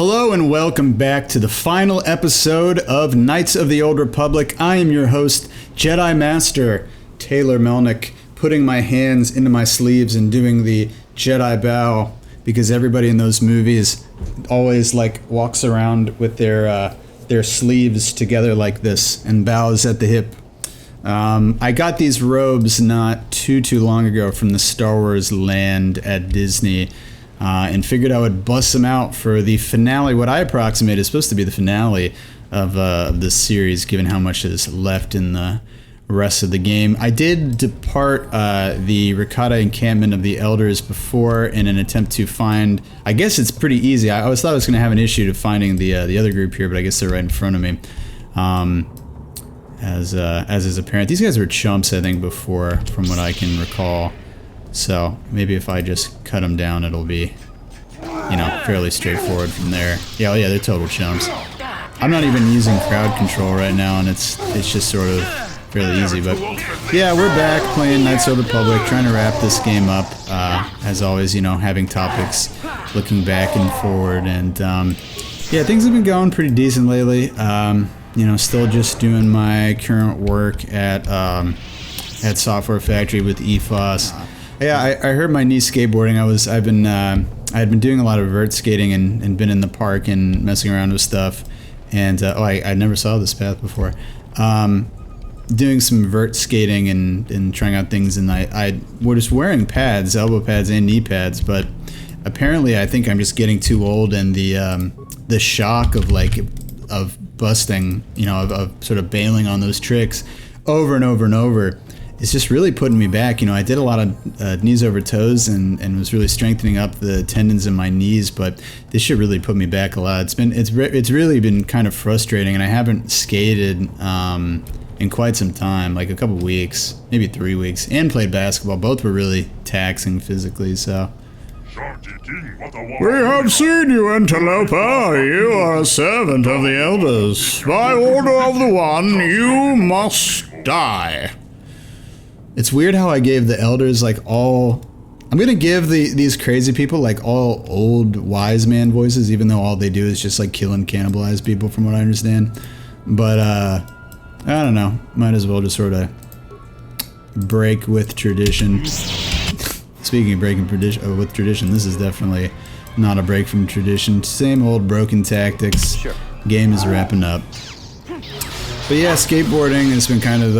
Hello and welcome back to the final episode of Knights of the Old Republic. I am your host, Jedi Master Taylor Melnick, putting my hands into my sleeves and doing the Jedi bow because everybody in those movies always walks around with their sleeves together like this and bows at the hip. I got these robes not too long ago from the Star Wars land at Disney. And figured I would bust them out for the finale, what I approximate is supposed to be the finale of this series, given how much is left in the rest of the game. I did depart the Rakata encampment of the Elders before in an attempt to find, I guess it's pretty easy. I always thought I was going to have an issue to finding the other group here, but I guess they're right in front of me. As is apparent. These guys were chumps, I think, before, from what I can recall. So maybe if I just cut them down, it'll be, fairly straightforward from there. Yeah, they're total chumps. I'm not even using crowd control right now, and it's just sort of fairly easy. But yeah, we're back playing Knights of the Republic, trying to wrap this game up. As always, having topics, looking back and forward, and yeah, things have been going pretty decent lately. Still just doing my current work at Software Factory with EFOS. Yeah, I heard my niece skateboarding. I had been doing a lot of vert skating and been in the park and messing around with stuff. And I never saw this path before. Doing some vert skating and trying out things, and I was wearing pads, elbow pads and knee pads, but apparently I think I'm just getting too old, and the shock of busting, of sort of bailing on those tricks over and over and over. It's just really putting me back. I did a lot of knees over toes and was really strengthening up the tendons in my knees, but this shit really put me back a lot. It's really been kind of frustrating, and I haven't skated in quite some time, like a couple weeks, maybe 3 weeks, and played basketball. Both were really taxing physically, so. We have seen you, Interloper. You are a servant of the Elders. By order of the One, you must die. It's weird how I gave the Elders I'm gonna give these crazy people all old wise man voices, even though all they do is just kill and cannibalize people, from what I understand. But I don't know. Might as well just sort of break with tradition. Speaking of breaking with tradition, this is definitely not a break from tradition. Same old broken tactics. Sure. Game is wrapping up. But yeah, skateboarding has been kind of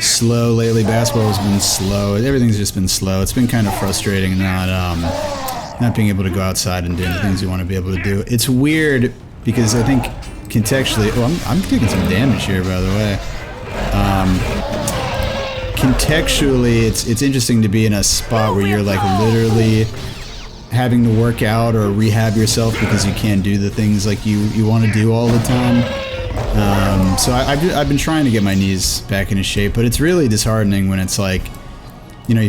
slow lately. Basketball has been slow. Everything's just been slow. It's been kind of frustrating not being able to go outside and do the things you want to be able to do. It's weird because I think contextually... Oh, I'm taking some damage here, by the way. Contextually, it's interesting to be in a spot where you're literally having to work out or rehab yourself because you can't do the things you want to do all the time. So I've been trying to get my knees back into shape, but it's really disheartening when it's you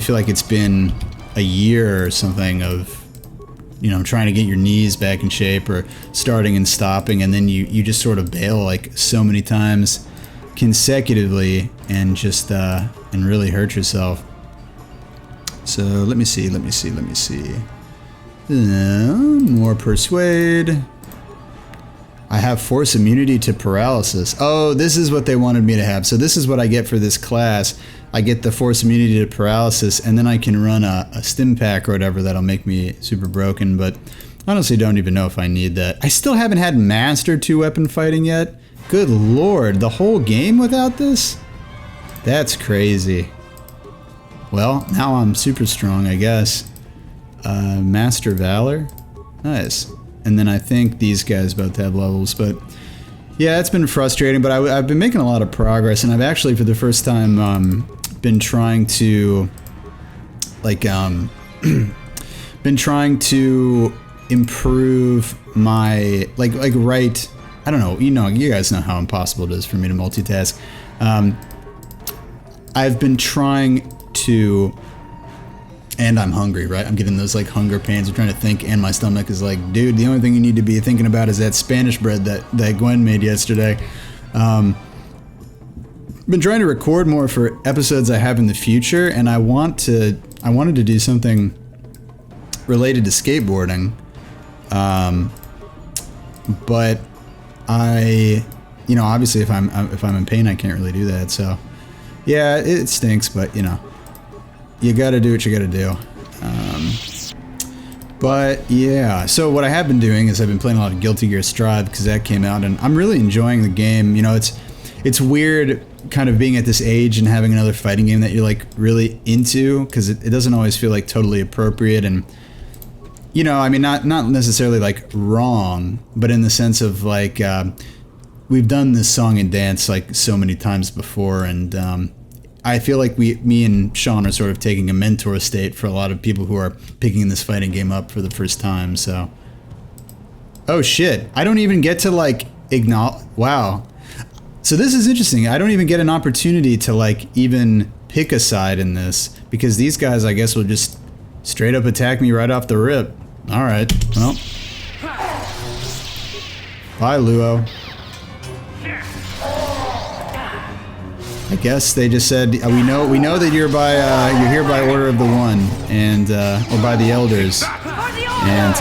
feel like it's been a year or something of, trying to get your knees back in shape or starting and stopping, and then you just sort of bail so many times consecutively and just, and really hurt yourself. So let me see. More persuade. I have force immunity to paralysis. Oh, this is what they wanted me to have. So this is what I get for this class. I get the force immunity to paralysis, and then I can run a stim pack or whatever that'll make me super broken, but honestly don't even know if I need that. I still haven't had Master 2-weapon fighting yet. Good lord, the whole game without this? That's crazy. Well, now I'm super strong, I guess. Master Valor? Nice. And then I think these guys both have levels, but yeah, it's been frustrating, but I've been making a lot of progress, and I've actually, for the first time, been trying to, been trying to improve my, right, I don't know, you guys know how impossible it is for me to multitask. I've been trying to... And I'm hungry, right? I'm getting those hunger pains. I'm trying to think, and my stomach is dude, the only thing you need to be thinking about is that Spanish bread that Gwen made yesterday. Been trying to record more for episodes I have in the future, and I wanted to do something related to skateboarding. but you know, obviously if I'm in pain, I can't really do that. So yeah, it stinks, but you know, you got to do what you got to do. But yeah, so what I have been doing is I've been playing a lot of Guilty Gear Strive because that came out, and I'm really enjoying the game. You know, it's weird kind of being at this age and having another fighting game that you're like really into, because it doesn't always feel like totally appropriate, and you know, I mean, not necessarily like wrong, but in the sense of like we've done this song and dance like so many times before, and I feel like me and Sean are sort of taking a mentor state for a lot of people who are picking this fighting game up for the first time. So, oh shit, I don't even get to like acknowledge. Wow. So this is interesting. I don't even get an opportunity to like even pick a side in this, because these guys, I guess, will just straight up attack me right off the rip. All right. Well. Bye, Luo. I guess they just said we know that you're here by order of the One, and or by the elders, and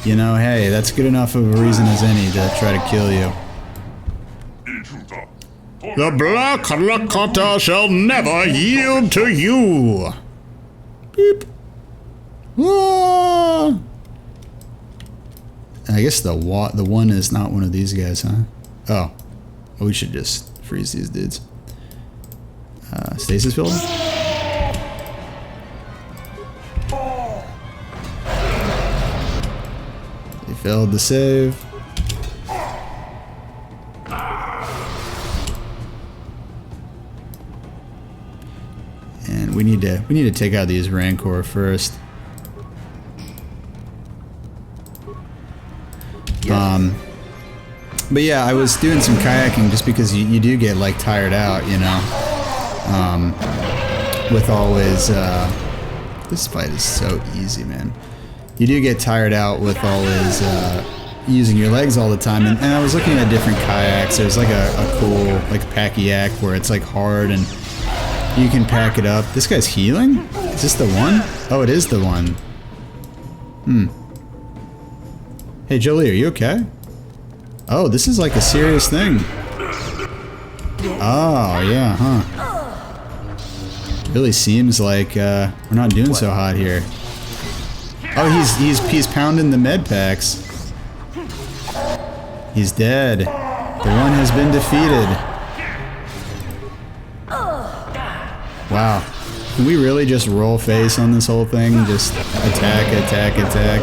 you know, hey, that's good enough of a reason as any to try to kill you. The Black Lakota shall never yield to you. Beep. Ah. I guess the One is not one of these guys, huh? Oh, we should just freeze these dudes. Stasis field? They failed to save. And we need to take out these Rancor first. But yeah, I was doing some kayaking just because you do get like tired out, you know. With always, this fight is so easy, man. You do get tired out with always using your legs all the time, and I was looking at different kayaks. There's like a cool like pack-yak where it's like hard and you can pack it up. This guy's healing? Is this the One? Oh, it is the One. Hey Jolie, are you okay? Oh, this is like a serious thing. Oh, yeah, huh. Really seems like we're not doing so hot here. Oh, he's pounding the med packs. He's dead. The One has been defeated. Wow. Can we really just roll face on this whole thing? Just attack, attack, attack.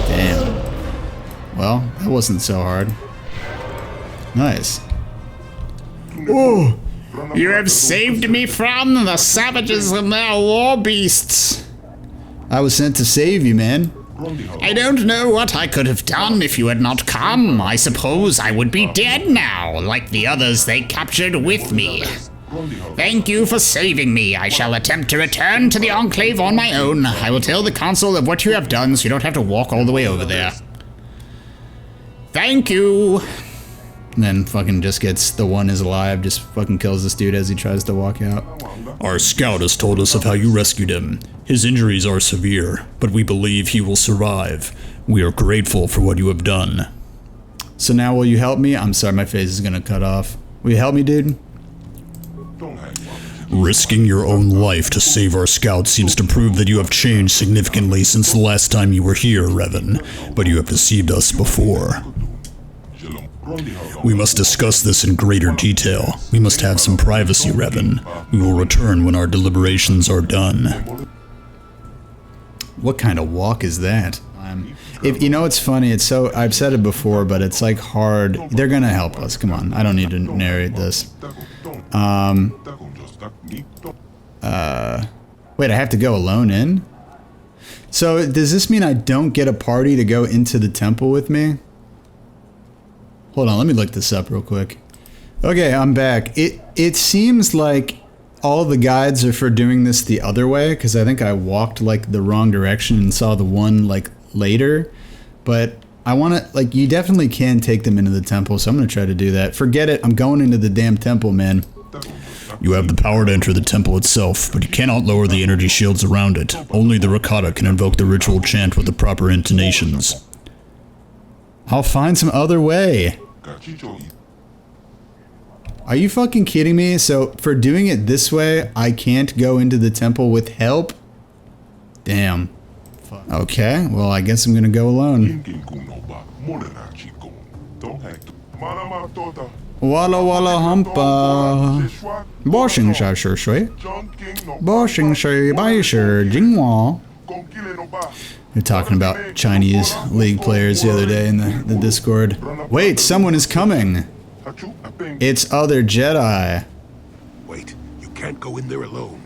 Damn. Well, that wasn't so hard. Nice. Oh, you have saved me from the savages and their war beasts. I was sent to save you, man. I don't know what I could have done if you had not come. I suppose I would be dead now, like the others they captured with me. Thank you for saving me. I shall attempt to return to the Enclave on my own. I will tell the Council of what you have done so you don't have to walk all the way over there. Thank you. And then fucking just gets the One is alive, just fucking kills this dude as he tries to walk out. Our scout has told us of how you rescued him. His injuries are severe, but we believe he will survive. We are grateful for what you have done. So now will you help me? I'm sorry, my face is gonna cut off. Will you help me, dude? Risking your own life to save our scout seems to prove that you have changed significantly since the last time you were here, Revan, but you have deceived us before. We must discuss this in greater detail. We must have some privacy, Revan. We will return when our deliberations are done. What kind of walk is that? If you know, it's funny. It's so I've said it before, but it's like hard. They're gonna help us. Come on, I don't need to narrate this. Wait, I have to go alone in? So does this mean I don't get a party to go into the temple with me? Hold on, let me look this up real quick. Okay, I'm back. It seems like all the guides are for doing this the other way, because I think I walked like the wrong direction and saw the One like later. But I want to, like, you definitely can take them into the temple, so I'm going to try to do that. Forget it, I'm going into the damn temple, man. You have the power to enter the temple itself, but you cannot lower the energy shields around it. Only the Rakata can invoke the ritual chant with the proper intonations. I'll find some other way. Are you fucking kidding me? So, for doing it this way, I can't go into the temple with help? Damn. Okay, well, I guess I'm gonna go alone. Walla walla humpa. Boshing sha shui shui. Boshing shui bai shi jingwa. They're talking about Chinese league players the other day in the Discord. Wait, someone is coming. It's other Jedi. Wait, you can't go in there alone.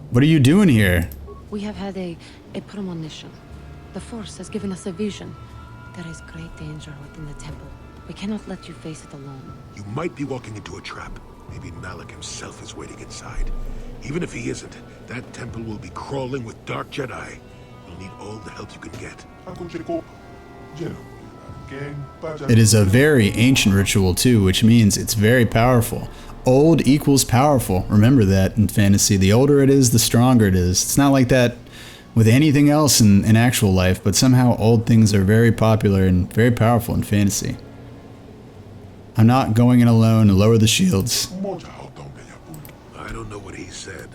What are you doing here? We have had a premonition. The Force has given us a vision. There is great danger within the temple. We cannot let you face it alone. You might be walking into a trap. Maybe Malik himself is waiting inside. Even if he isn't, that temple will be crawling with dark Jedi. You'll need all the help you can get. It is a very ancient ritual too, which means it's very powerful. Old equals powerful. Remember that in fantasy. The older it is, the stronger it is. It's not like that with anything else in actual life, but somehow old things are very popular and very powerful in fantasy. I'm not going in alone to lower the shields. I don't know what he said,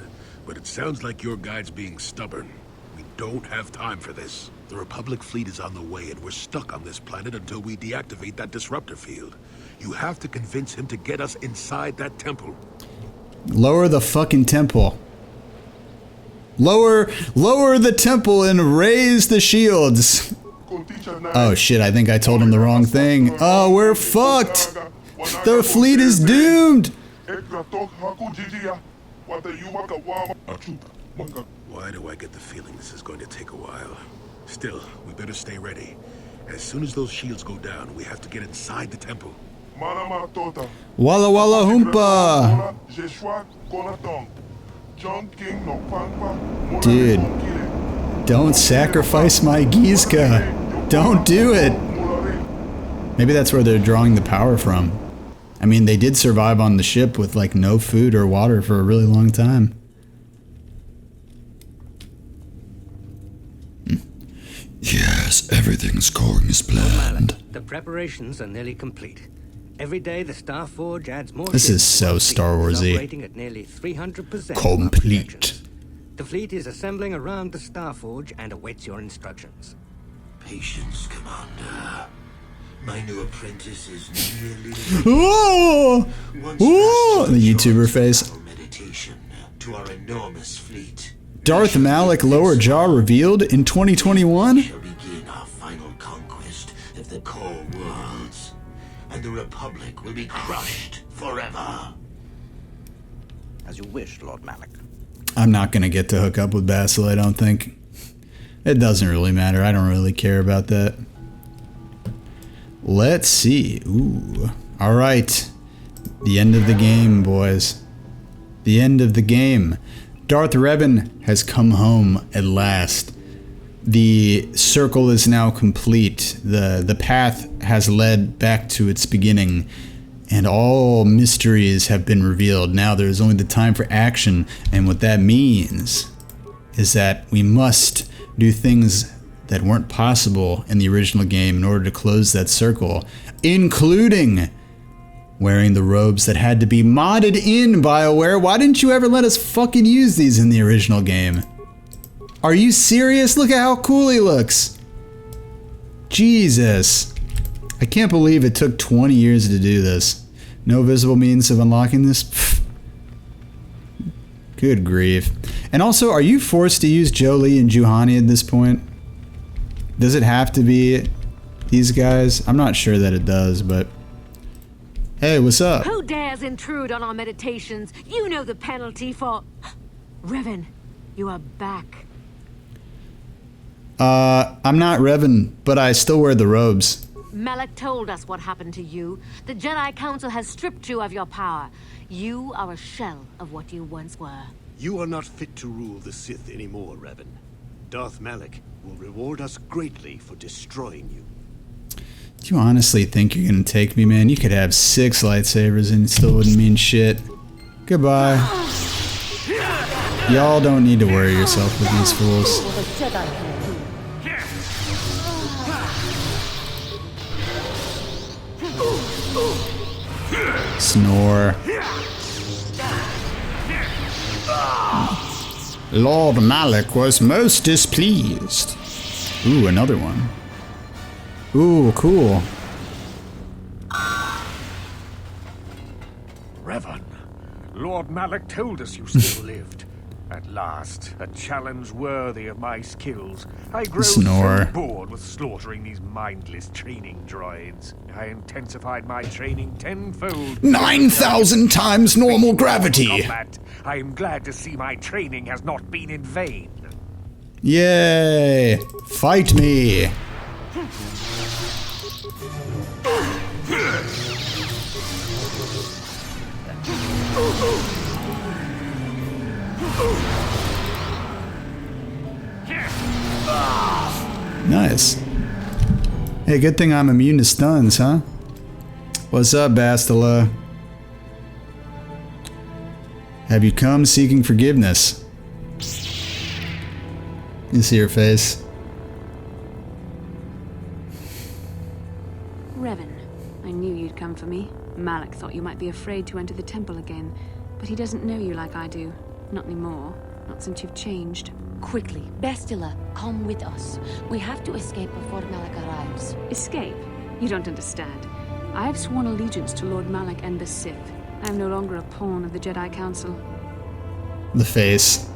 but it sounds like your guide's being stubborn. We don't have time for this. The Republic fleet is on the way, and we're stuck on this planet until we deactivate that disruptor field. You have to convince him to get us inside that temple. Lower the fucking temple. Lower the temple and raise the shields. Oh shit, I think I told him the wrong thing. Oh, we're fucked. The fleet is doomed. Why do I get the feeling this is going to take a while? Still, we better stay ready. As soon as those shields go down, we have to get inside the temple. Walla walla hoompa. Dude, don't sacrifice my Gizka. Don't do it. Maybe that's where they're drawing the power from. I mean, they did survive on the ship with like no food or water for a really long time. Yes, everything's going as planned. The preparations are nearly complete. Every day the Star Forge adds more. This is so Star Warsy. Operating at nearly 300%. Complete. The fleet is assembling around the Star Forge and awaits your instructions. Patience, Commander. My new apprentice is nearly Oh! Oh! The YouTuber face. meditation to our enormous fleet. Darth Malik lower jaw revealed in 2021? Shall begin our final conquest of the core worlds, and the Republic will be crushed forever. As you wish, Lord Malik. I'm not gonna get to hook up with Basil, I don't think. It doesn't really matter. I don't really care about that. Let's see. Ooh. Alright. The end of the game, boys. The end of the game. Darth Revan has come home at last. The circle is now complete. The path has led back to its beginning. And all mysteries have been revealed. Now there is only the time for action. And what that means is that we must do things that weren't possible in the original game in order to close that circle, including wearing the robes that had to be modded in BioWare. Why didn't you ever let us fucking use these in the original game? Are you serious? Look at how cool he looks. Jesus. I can't believe it took 20 years to do this. No visible means of unlocking this? Pfft. Good grief. And also, are you forced to use Jolie and Juhani at this point? Does it have to be these guys? I'm not sure that it does, but... Hey, what's up? Who dares intrude on our meditations? You know the penalty for... Revan, you are back. I'm not Revan, but I still wear the robes. Malik told us what happened to you. The Jedi Council has stripped you of your power. You are a shell of what you once were. You are not fit to rule the Sith anymore, Revan. Darth Malik will reward us greatly for destroying you. Do you honestly think you're gonna take me, man? You could have 6 lightsabers and it still wouldn't mean shit. Goodbye. Y'all don't need to worry yourself with these fools. Snore. Lord Malik was most displeased. Ooh, another one. Ooh, cool. Revan, Lord Malik told us you still lived. At last, a challenge worthy of my skills. I grow Snore. so bored with slaughtering these mindless training droids. I intensified my training tenfold. 9,000 times normal gravity. Combat. I am glad to see my training has not been in vain. Yay! Fight me! Nice. Hey, good thing I'm immune to stuns, huh? What's up, Bastila? Have you come seeking forgiveness? You see her face. Revan, I knew you'd come for me. Malik thought you might be afraid to enter the temple again, but he doesn't know you like I do. Not anymore. Not since you've changed. Quickly, Bastila, come with us. We have to escape before Malik arrives. Escape? You don't understand. I have sworn allegiance to Lord Malik and the Sith. I am no longer a pawn of the Jedi Council. The face.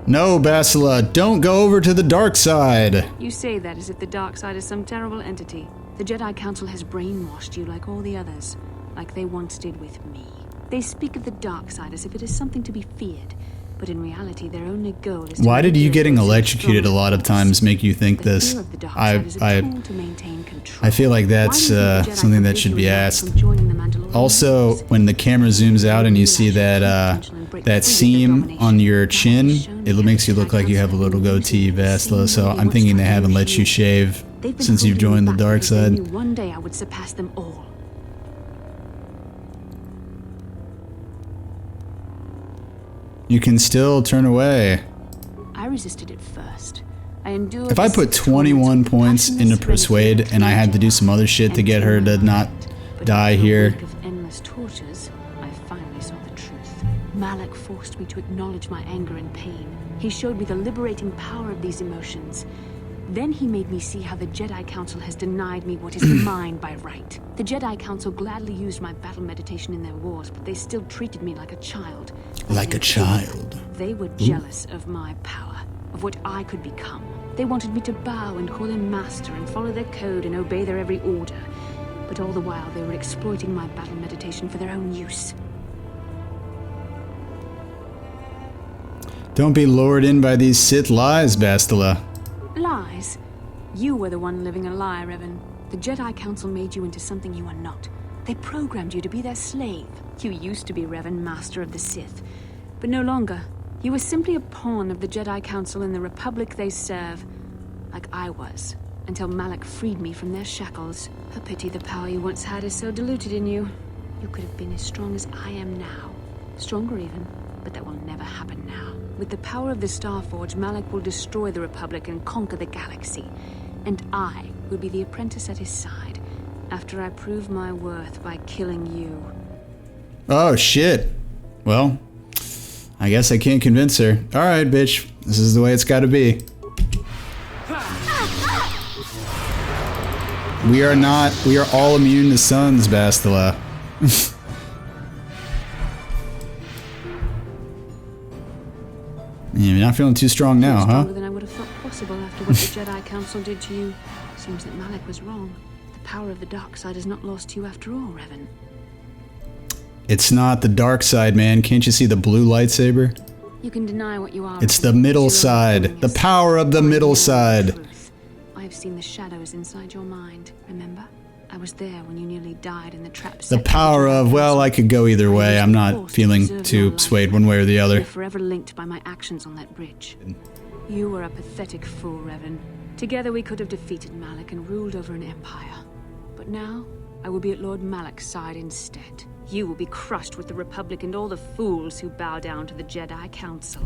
No, Bastila, don't go over to the dark side. You say that as if the dark side is some terrible entity. The Jedi Council has brainwashed you like all the others, like they once did with me. They speak of the dark side as if it is something to be feared, but in reality their only goal is to... Why did you getting those electrocuted a strong lot of force. times make you think The this? fear of the dark side is a tool to maintain control. I feel like that's Why do you think the Jedi something that forbid should you be and I asked. from joining the Mandalorian Also, force? when the camera zooms out and you see that seam on your chin, it makes you look like you have a little goatee, Bastila. So I'm thinking they haven't let you shave They've been since you've holding me joined the back dark because they side. knew one day I would surpass them all. You can still turn away. I resisted at first. I endured If I the put Sith 21 torment, points passionate into serenity Persuade of and I had to do some other shit to get her to not But die after a here. week of endless tortures, I finally saw the truth. Malik forced me to acknowledge my anger and pain. He showed me the liberating power of these emotions. Then he made me see how the Jedi Council has denied me what is mine by right. The Jedi Council gladly used my battle meditation in their wars, but they still treated me like a child. Like a child. They were jealous of my power, of what I could become. They wanted me to bow and call them master and follow their code and obey their every order. But all the while, they were exploiting my battle meditation for their own use. Don't be lured in by these Sith lies, Bastila. Lies? You were the one living a lie, Revan. The Jedi Council made you into something you are not. They programmed you to be their slave. You used to be Revan, Master of the Sith, but no longer. You were simply a pawn of the Jedi Council in the Republic they serve, like I was, until Malik freed me from their shackles. A pity the power you once had is so diluted in you. You could have been as strong as I am now. Stronger even, but that will never happen now. With the power of the Starforge, Malik will destroy the Republic and conquer the galaxy. And I will be the apprentice at his side, after I prove my worth by killing you. Oh, shit. Well, I guess I can't convince her. Alright, bitch. This is the way it's gotta be. We are all immune to suns, Bastila. You're not feeling too strong now, huh? Stronger than I would have thought possible after what the Jedi Council did to you. Seems that Malik was wrong. The power of the dark side is not lost to you after all, Revan. It's not the dark side, man. Can't you see the blue lightsaber? You can deny what you are. It's Revan. the middle It's your own side. doing, The yes. power of the I middle know side. the truth. I've seen the shadows inside your mind, remember? I was there when you nearly died in the trap. The set by power Jedi of, well, Council. I could go either I way. used I'm the not Force to feeling preserve too your life. swayed one way or the You're other. forever linked by my actions on that bridge. You were a pathetic fool, Revan. Together we could have defeated Malik and ruled over an empire. But now, I will be at Lord Malik's side instead. You will be crushed with the Republic and all the fools who bow down to the Jedi Council.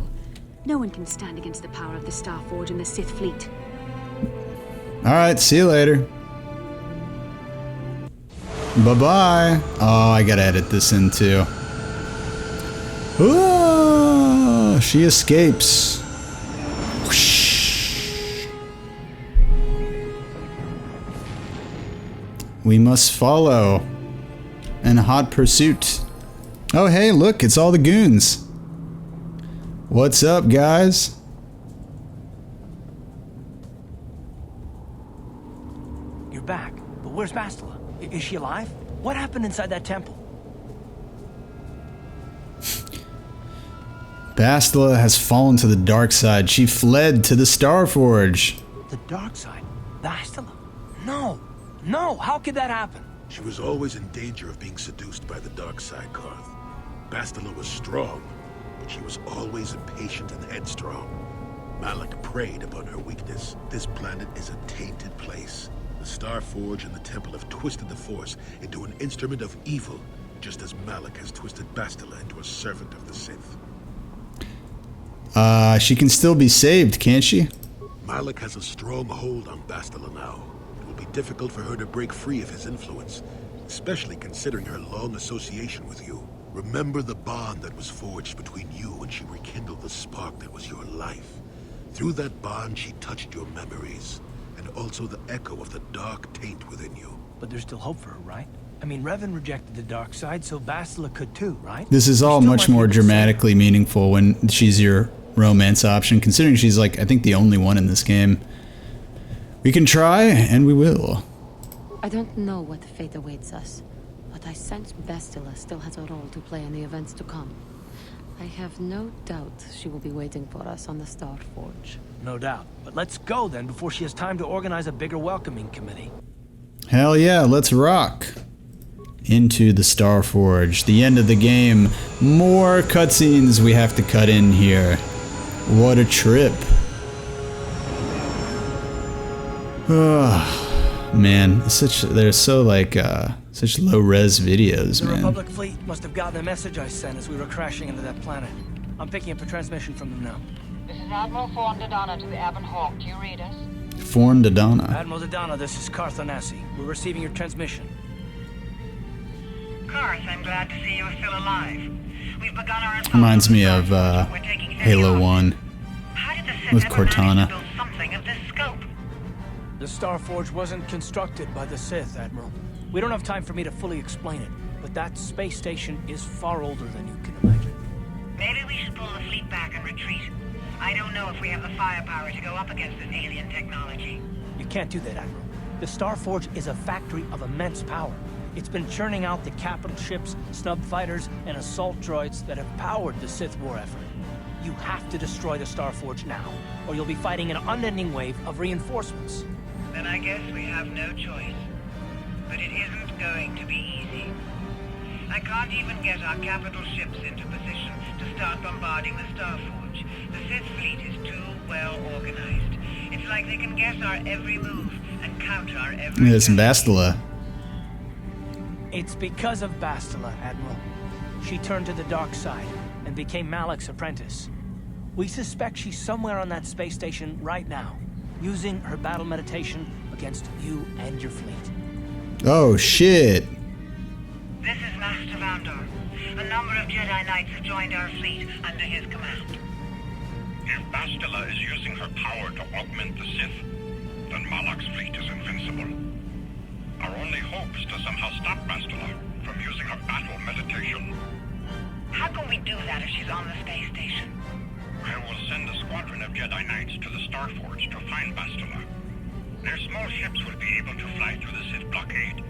No one can stand against the power of the Starforge and the Sith fleet. Alright, see you later. Bye-bye. Oh, I gotta edit this in too. Oh, she escapes. Whoosh. We must follow. In hot pursuit. Oh, hey, look, it's all the goons. What's up, guys? You're back, but where's Bastila? Is she alive? What happened inside that temple? Bastila has fallen to the dark side. She fled to the Starforge. The dark side? Bastila? No! No! How could that happen? She was always in danger of being seduced by the dark side, Karth. Bastila was strong, but she was always impatient and headstrong. Malak preyed upon her weakness. This planet is a tainted place. The Starforge and the Temple have twisted the Force into an instrument of evil, just as Malak has twisted Bastila into a servant of the Sith. She can still be saved, can't she? Malak has a strong hold on Bastila now. It will be difficult for her to break free of his influence, especially considering her long association with you. Remember the bond that was forged between you when she rekindled the spark that was your life. Through that bond, she touched your memories, and also the echo of the dark taint within you. But there's still hope for her, right? I mean, Revan rejected the dark side, so Bastila could too, right? This is all much more dramatically meaningful when she's your romance option, considering she's like, I think, the only one in this game. We can try, and we will. I don't know what fate awaits us, but I sense Bastila still has a role to play in the events to come. I have no doubt she will be waiting for us on the Starforge. No doubt. But let's go then before she has time to organize a bigger welcoming committee. Hell yeah, let's rock. Into the Starforge, the end of the game. More cutscenes we have to cut in here. What a trip. Oh, man, they're so like such low-res videos, The man. Republic fleet must have gotten the message I sent as we were crashing into that planet. I'm picking up a transmission from them now. This is Admiral Fawn Dodonna to the Avon Hawk. Do you read us? Fawn Dodonna. Admiral Dodonna, this is Karth Onasi. We're receiving your transmission. Karth, I'm glad to see you're still alive. We've begun our Reminds me of Halo 1 with Cortana. something of this scope. The Starforge wasn't constructed by the Sith, Admiral. We don't have time for me to fully explain it, but that space station is far older than you can imagine. Maybe we should pull the fleet back and retreat. I don't know if we have the firepower to go up against this alien technology. You can't do that, Admiral. The Starforge is a factory of immense power. It's been churning out the capital ships, snub fighters, and assault droids that have powered the Sith war effort. You have to destroy the Starforge now, or you'll be fighting an unending wave of reinforcements. Then I guess we have no choice. But it isn't going to be easy. I can't even get our capital ships into position to start bombarding the Starforge. The Sith fleet is too well organized. It's like they can guess our every move and counter our every... There's Bastila. It's because of Bastila, Admiral. She turned to the dark side and became Malak's apprentice. We suspect she's somewhere on that space station right now, using her battle meditation against you and your fleet. Oh, shit. This is Master Vandor. A number of Jedi Knights have joined our fleet under his command. If Bastila is using her power to augment the Sith, then Malak's fleet is invincible. Our only hope is to somehow stop Bastila from using her battle meditation. How can we do that if she's on the space station? I will send a squadron of Jedi Knights to the Starforge to find Bastila. Their small ships will be able to fly through the Sith blockade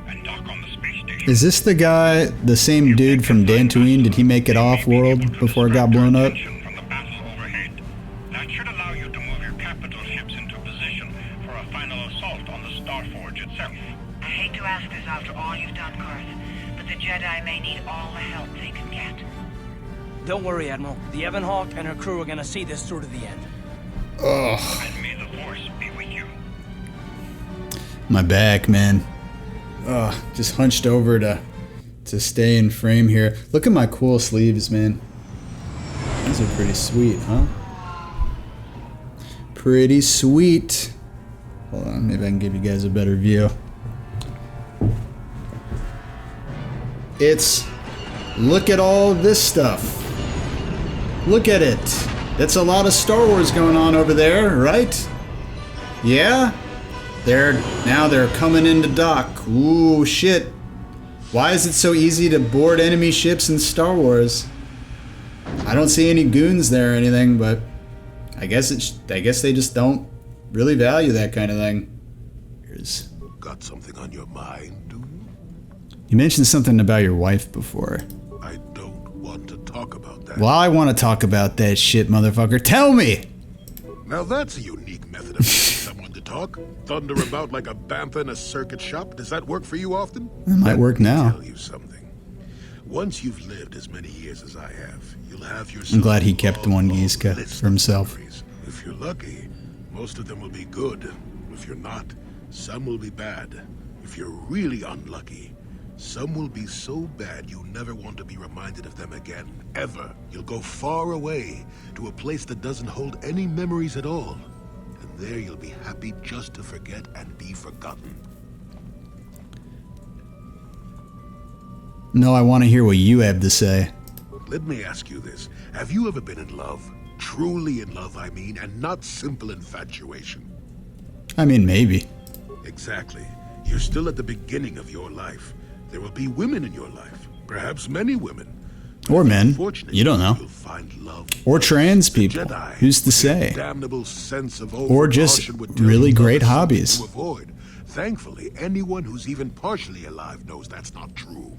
and dock on the space station. Is this the guy, the same dude from Dantooine? Did he make it off-world before it got blown up? From the battle overhead. That should allow you to move your capital ships into position for a final assault on the Starforge itself. I hate to ask this after all you've done, Karth, but the Jedi may need all the help they can get. Don't worry, Admiral. The Avon Hawk and her crew are gonna see this through to the end. Ugh. And may the Force be with you. My back, man. Ugh, just hunched over to to stay in frame here. Look at my cool sleeves, man. These are pretty sweet, huh? Pretty sweet. Hold on, maybe I can give you guys a better view. Look at all this stuff. Look at it. That's a lot of Star Wars going on over there, right? Yeah? Now they're coming into dock. Ooh, shit. Why is it so easy to board enemy ships in Star Wars? I don't see any goons there or anything, but I guess they just don't really value that kind of thing. Here's... Got something on your mind, do you? You mentioned something about your wife before. I don't want to talk about that. Well, I want to talk about that shit, motherfucker. Tell me! Now that's a unique method of getting someone to talk. Thunder about like a bantha in a circuit shop. Does that work for you often? It might work now. Let me tell you something. Once you've lived as many years as I have, you'll have yourself... I'm glad he kept one Gizka for himself. If you're lucky, most of them will be good. If you're not, some will be bad. If you're really unlucky, some will be so bad you never want to be reminded of them again, ever. You'll go far away to a place that doesn't hold any memories at all. And there you'll be happy just to forget and be forgotten. No, I want to hear what you have to say. Let me ask you this. Have you ever been in love? Truly in love, I mean, and not simple infatuation. I mean, maybe. Exactly. You're still at the beginning of your life. There will be women in your life. Perhaps many women. Or men. You don't know. Or trans people. Who's to say? Or just really great hobbies. Thankfully, anyone who's even partially alive knows that's not true.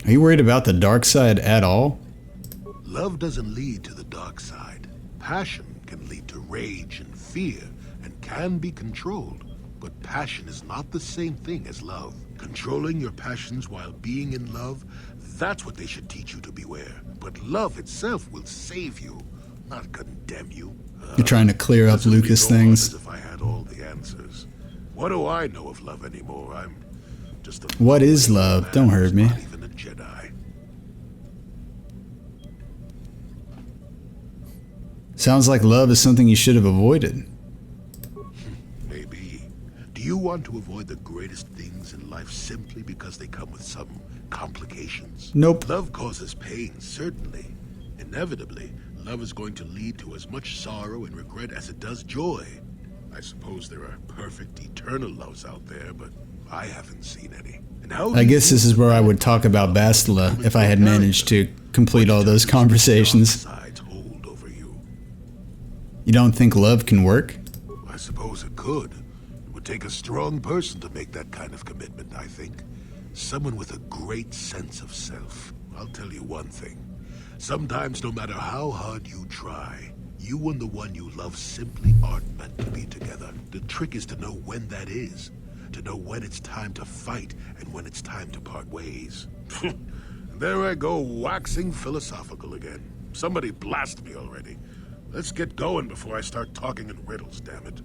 Are you worried about the dark side at all? Love doesn't lead to the dark side. Passion can lead to rage and fear and can be controlled. But passion is not the same thing as love. Controlling your passions while being in love, that's what they should teach you to beware. But love itself will save you, not condemn you. You're trying to clear up Lucas things. As if I had all the answers. What do I know of love anymore? I'm just a... What is love? Don't hurt me. Not even a Jedi. Sounds like love is something you should have avoided. Maybe. Do you want to avoid the greatest things in life simply because they come with some complications? Nope. Love causes pain, certainly. Inevitably, love is going to lead to as much sorrow and regret as it does joy. I suppose there are perfect, eternal loves out there, but I haven't seen any. And how I guess this is where I would talk about Bastila if I had managed to complete all those conversations. You don't think love can work? I suppose it could. It would take a strong person to make that kind of commitment, I think. Someone with a great sense of self. I'll tell you one thing. Sometimes, no matter how hard you try, you and the one you love simply aren't meant to be together. The trick is to know when that is. To know when it's time to fight and when it's time to part ways. There I go, waxing philosophical again. Somebody blast me already. Let's get going before I start talking in riddles, damn it.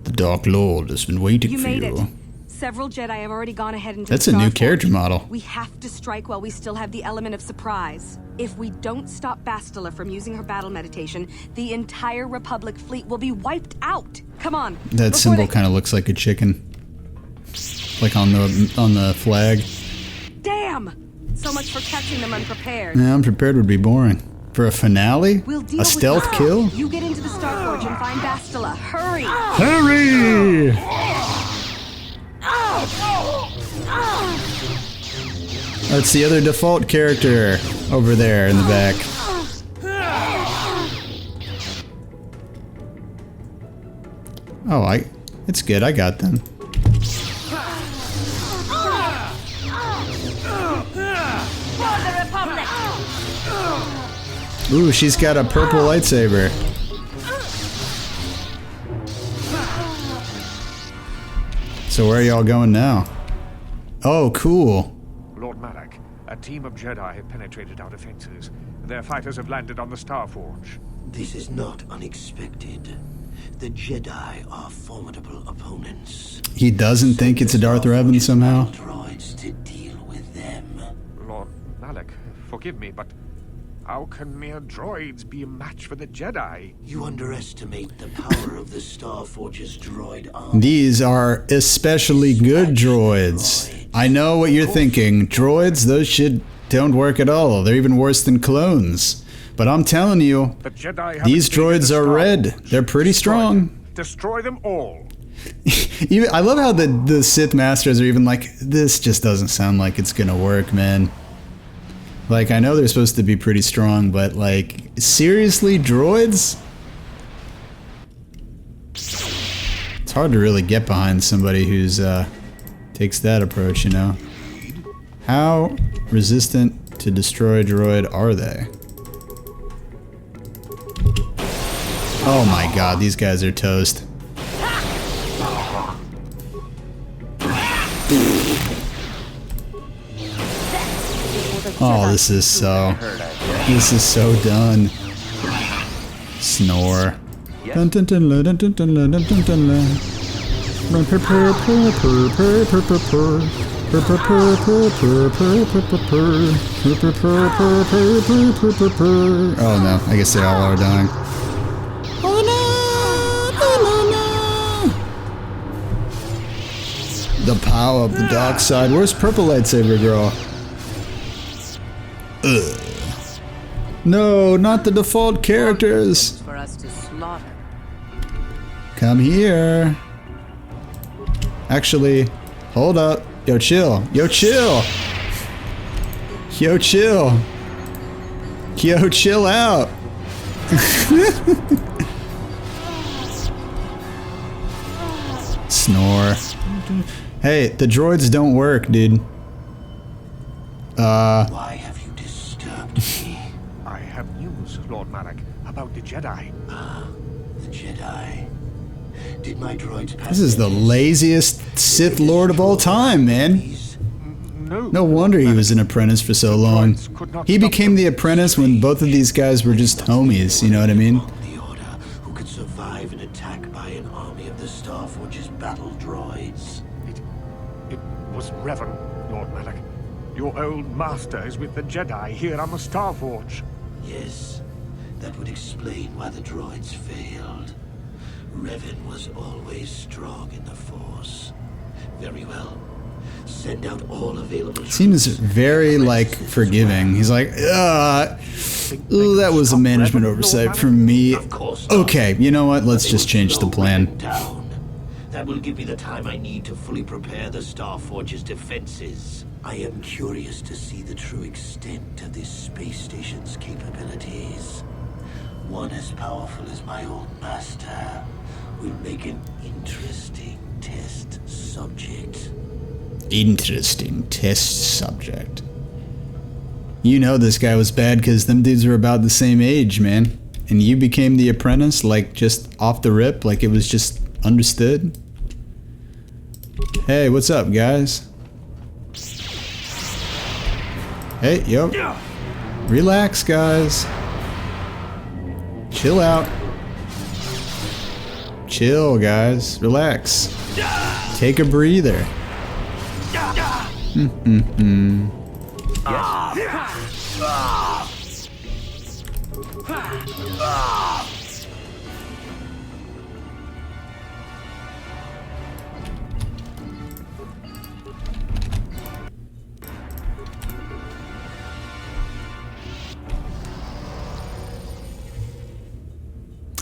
The Dark Lord has been waiting for made you. It. Several Jedi have already gone ahead and... That's a new character model. We have to strike while we still have the element of surprise. If we don't stop Bastila from using her battle meditation, the entire Republic fleet will be wiped out. Come on. That symbol kind of looks like a chicken. Like on the flag. Damn! So much for catching them unprepared. Yeah, unprepared would be boring. For a finale? A stealth kill? You get into the Starforge and find Bastila. Hurry! Hurry! That's the other default character over there in the back. Oh, it's good. I got them. Ooh, she's got a purple lightsaber. So where are y'all going now? Oh, cool. Lord Malak, a team of Jedi have penetrated our defenses. Their fighters have landed on the Starforge. This is not unexpected. The Jedi are formidable opponents. He doesn't think it's a Darth Revan somehow. Droids to deal with them. Lord Malak, forgive me, but how can mere droids be a match for the Jedi? You underestimate the power of the Starforge's droid army. These are especially good droids. I know what you're thinking. Droids, those shit don't work at all. They're even worse than clones. But I'm telling you, The Jedi these droids are red. They're pretty strong. Destroy them all. I love how the Sith Masters are even like, this just doesn't sound like it's gonna work, man. Like, I know they're supposed to be pretty strong, but like, seriously, droids? It's hard to really get behind somebody who's takes that approach, you know? How resistant to destroy droid are they? Oh my god, these guys are toast. Oh, this is so done. Snore. Dun dun dun la dun dun dun la dun dun dun la. Run purr purr purr purr purr purr purr purr purr purr purr purr purr purr purr purr purr. Oh no, I guess they all are dying. Oh no! The power of the dark side. Where's purple lightsaber girl? Ugh. No, not the default characters. For us to slaughter. Come here. Actually, hold up. Yo, chill. Yo, chill. Yo, chill. Yo, chill out. Snore. Hey, the droids don't work, dude. Why have you disturbed me? I have news, Lord Malak, about the Jedi. The Jedi. Did my droids pass? This is the laziest Sith Lord of all time, man. No wonder he was an apprentice for so long. He became the apprentice when both of these guys were just homies, you know what I mean? The Order who could survive an attack by an army of the Starforge's battle droids. It was Revan, Lord Malak. Your old master is with the Jedi here on the Starforge. Yes, that would explain why the droids failed. Revan was always strong in the Force. Very well. Send out all available. Seems very, like, forgiving. He's like, ooh, that was a management oversight from me. Okay, you know what? Let's just change the plan. That will give me the time I need to fully prepare the Starforge's defenses. I am curious to see the true extent of this space station's capabilities. One as powerful as my old master will make an interesting test subject. Interesting test subject. You know this guy was bad because them dudes were about the same age, man. And you became the apprentice, like, just off the rip, like it was just understood. Hey, what's up, guys? Hey, yo. Relax, guys. Chill out. Chill, guys. Relax. Take a breather.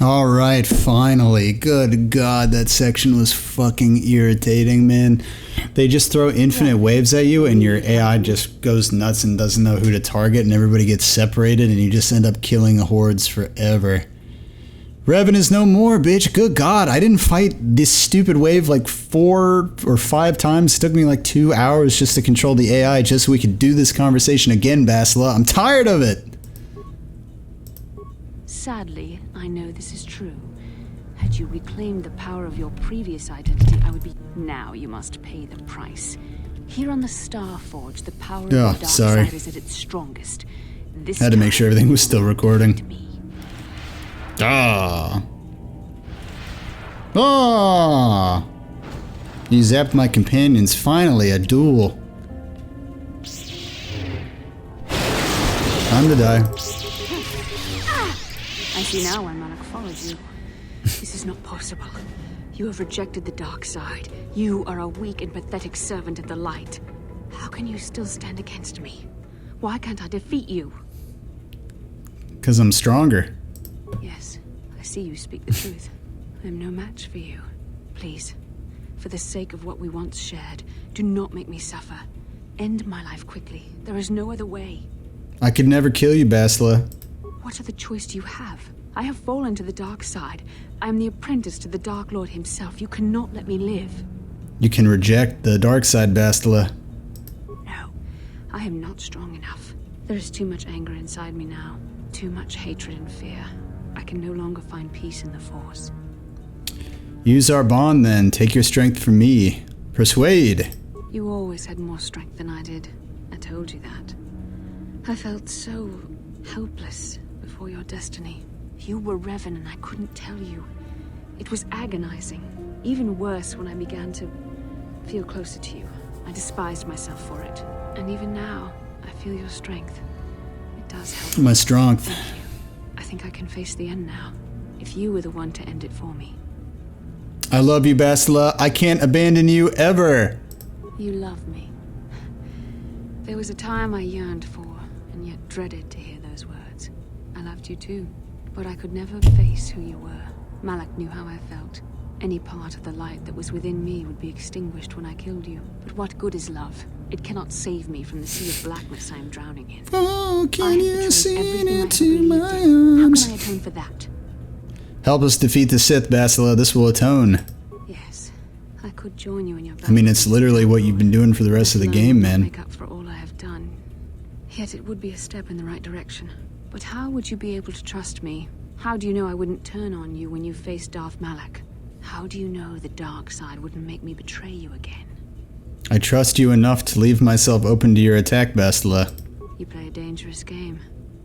Alright, finally. Good God, that section was fucking irritating, man. They just throw infinite waves at you and your AI just goes nuts and doesn't know who to target and everybody gets separated and you just end up killing hordes forever. Revan is no more, bitch. Good God, I didn't fight this stupid wave like 4 or 5 times. It took me like 2 hours just to control the AI just so we could do this conversation again, Bastila. I'm tired of it. Sadly, I know this is true. Had you reclaimed the power of your previous identity, I would be... Now you must pay the price. Here on the Starforge, the power of the dark side is at its strongest. This had to make sure everything was still recording. Ah. Oh! You zapped my companions. Finally, a duel. Time to die. I see now why Malak followed you. This is not possible. You have rejected the dark side. You are a weak and pathetic servant of the light. How can you still stand against me? Why can't I defeat you? 'Cause I'm stronger. Yes, I see you speak the truth. I am no match for you. Please, for the sake of what we once shared, do not make me suffer. End my life quickly. There is no other way. I could never kill you, Bastila. What other choice do you have? I have fallen to the dark side. I am the apprentice to the Dark Lord himself. You cannot let me live. You can reject the dark side, Bastila. No, I am not strong enough. There is too much anger inside me now. Too much hatred and fear. I can no longer find peace in the Force. Use our bond then. Take your strength from me. Persuade. You always had more strength than I did. I told you that. I felt so helpless before your destiny. You were Revan and I couldn't tell you. It was agonizing. Even worse when I began to feel closer to you. I despised myself for it. And even now, I feel your strength. It does help. My strength. Thank you. I think I can face the end now. If you were the one to end it for me. I love you, Bastila. I can't abandon you ever. You love me. There was a time I yearned for, and yet dreaded to hear those words. I loved you too, but I could never face who you were. Malak knew how I felt. Any part of the light that was within me would be extinguished when I killed you. But what good is love? It cannot save me from the sea of blackness I am drowning in. Oh, can you see into my arms? How arms? can I atone for that? Help us defeat the Sith, Bastila. This will atone. Yes, I could join you in your I mean, it's literally what you've been doing for the rest of the game, man. Make up for all I have done. Yet it would be a step in the right direction. But how would you be able to trust me? How do you know I wouldn't turn on you when you faced Darth Malak? How do you know the dark side wouldn't make me betray you again? I trust you enough to leave myself open to your attack, Bastila. You play a dangerous game.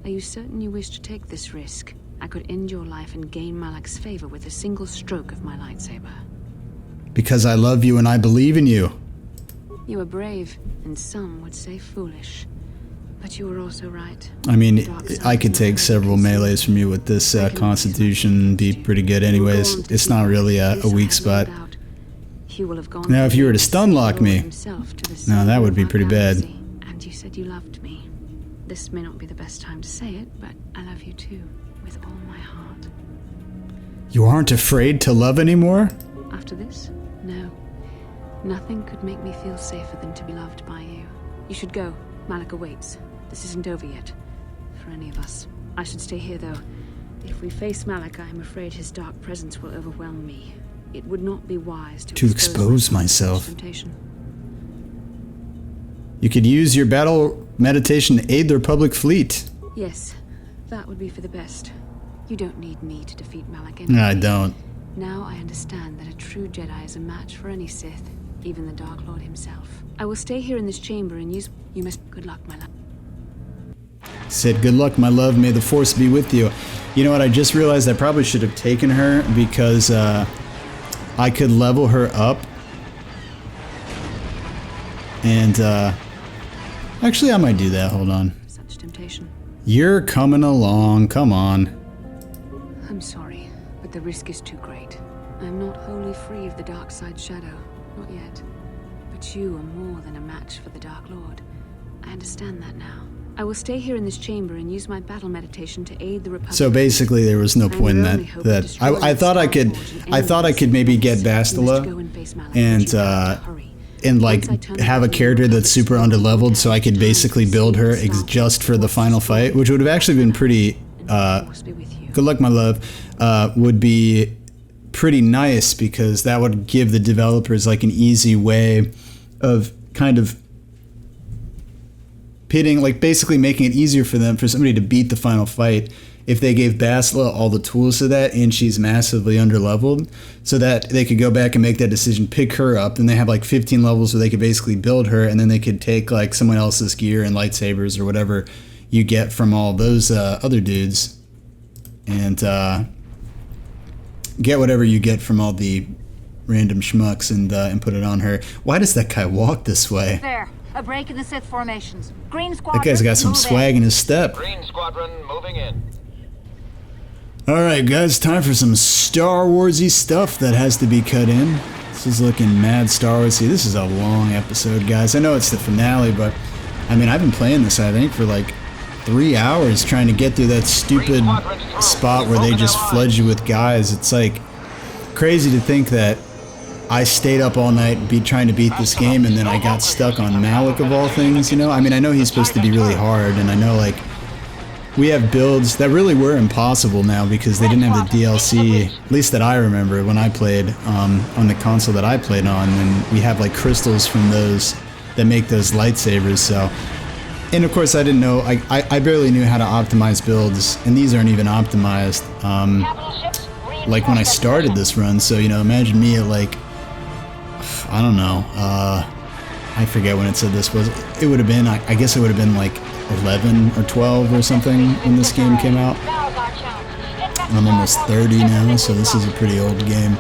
Are you certain you wish to take this risk? I could end your life and gain Malak's favor with a single stroke of my lightsaber. Because I love you and I believe in you. You are brave, and some would say foolish. But you were also right. I mean, I could take several melees from you with this constitution, be pretty good anyways. It's not really a weak spot. Now, if you were to stun lock me, now that would be pretty bad. And you said you loved me. This may not be the best time to say it, but I love you too, with all my heart. You aren't afraid to love anymore? After this? No. Nothing could make me feel safer than to be loved by you. You should go. Malak awaits. This isn't over yet. For any of us. I should stay here, though. If we face Malak, I am afraid his dark presence will overwhelm me. It would not be wise to expose myself. Temptation. You could use your battle meditation to aid the Republic fleet. Yes, that would be for the best. You don't need me to defeat Malak anyway. No, I don't. Now I understand that a true Jedi is a match for any Sith, even the Dark Lord himself. I will stay here in this chamber and use... You must... Good luck, my love. Said, good luck, my love. May the Force be with you. You know what? I just realized I probably should have taken her because I could level her up. And actually, I might do that. Hold on. Such temptation. You're coming along. Come on. I'm sorry, but the risk is too great. I am not wholly free of the dark side shadow. Not yet. But you are more than a match for the Dark Lord. I understand that now. I will stay here in this chamber and use my battle meditation to aid the Republic. So basically, there was no point in that. I thought I could maybe get Bastila and like have a character that's super underleveled, so I could basically build her just for the final fight, which would have actually been pretty. Good luck, my love. Would be pretty nice because that would give the developers like an easy way of kind of pitting, like basically making it easier for them, for somebody to beat the final fight if they gave Bastila all the tools to that and she's massively underleveled, so that they could go back and make that decision, pick her up, and they have like 15 levels where they could basically build her, and then they could take like someone else's gear and lightsabers or whatever you get from all those other dudes and just get whatever you get from all the random schmucks and put it on her. Why does that guy walk this way? There, a break in the Sith formations. Green Squadron, That guy's got some move swag in his step. Green Squadron moving in. Alright guys, time for some Star Warsy stuff that has to be cut in. This is looking mad Star Warsy. This is a long episode, guys. I know it's the finale, but I mean, I've been playing this, I think, for like 3 hours trying to get through that stupid spot where they just flood you with guys. It's like crazy to think that I stayed up all night trying to beat this game, and then I got stuck on Malik of all things, you know? I mean, I know he's supposed to be really hard, and I know, like, we have builds that really were impossible now because they didn't have the DLC, at least that I remember when I played on the console that I played on, and we have, like, crystals from those that make those lightsabers, so... And of course, I didn't know, I barely knew how to optimize builds, and these aren't even optimized, like when I started this run, so, you know, imagine me at, like, I don't know, I forget when it said this was, it would have been, I guess it would have been, like, 11 or 12 or something when this game came out. I'm almost 30 now, so this is a pretty old game.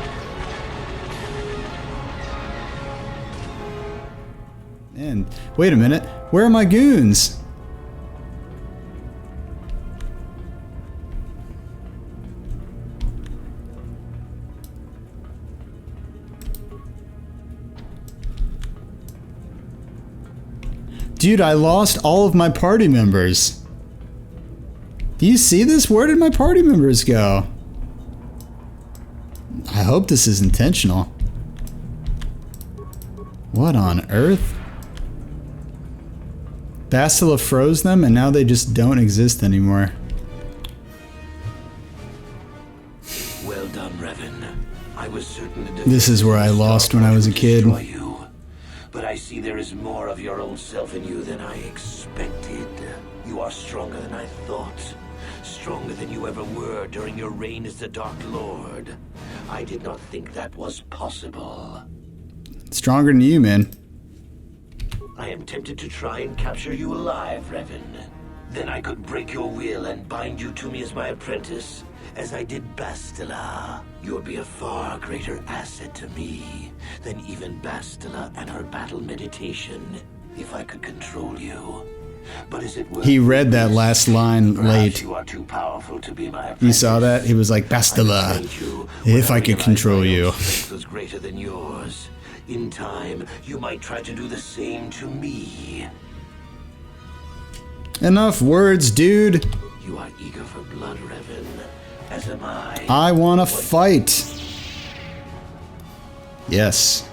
And wait a minute, where are my goons? Dude, I lost all of my party members. Do you see this? Where did my party members go? I hope this is intentional. What on earth? Bastila froze them and now they just don't exist anymore. Well done, Revan. I was certain to This is where I lost when I was a kid. But I see there is more of your old self in you than I expected. You are stronger than I thought. Stronger than you ever were during your reign as the Dark Lord. I did not think that was possible. Stronger than you, man. I am tempted to try and capture you alive, Revan. Then I could break your will and bind you to me as my apprentice, as I did Bastila. You would be a far greater asset to me than even Bastila and her battle meditation, if I could control you. But is it worth He read that last line late. You are too powerful to be my apprentice. You saw that? He was like, Bastila, if I could control you. Was greater than yours. In time, you might try to do the same to me. Enough words, dude. You are eager for blood, Revan, as am I. I want to fight. Yes.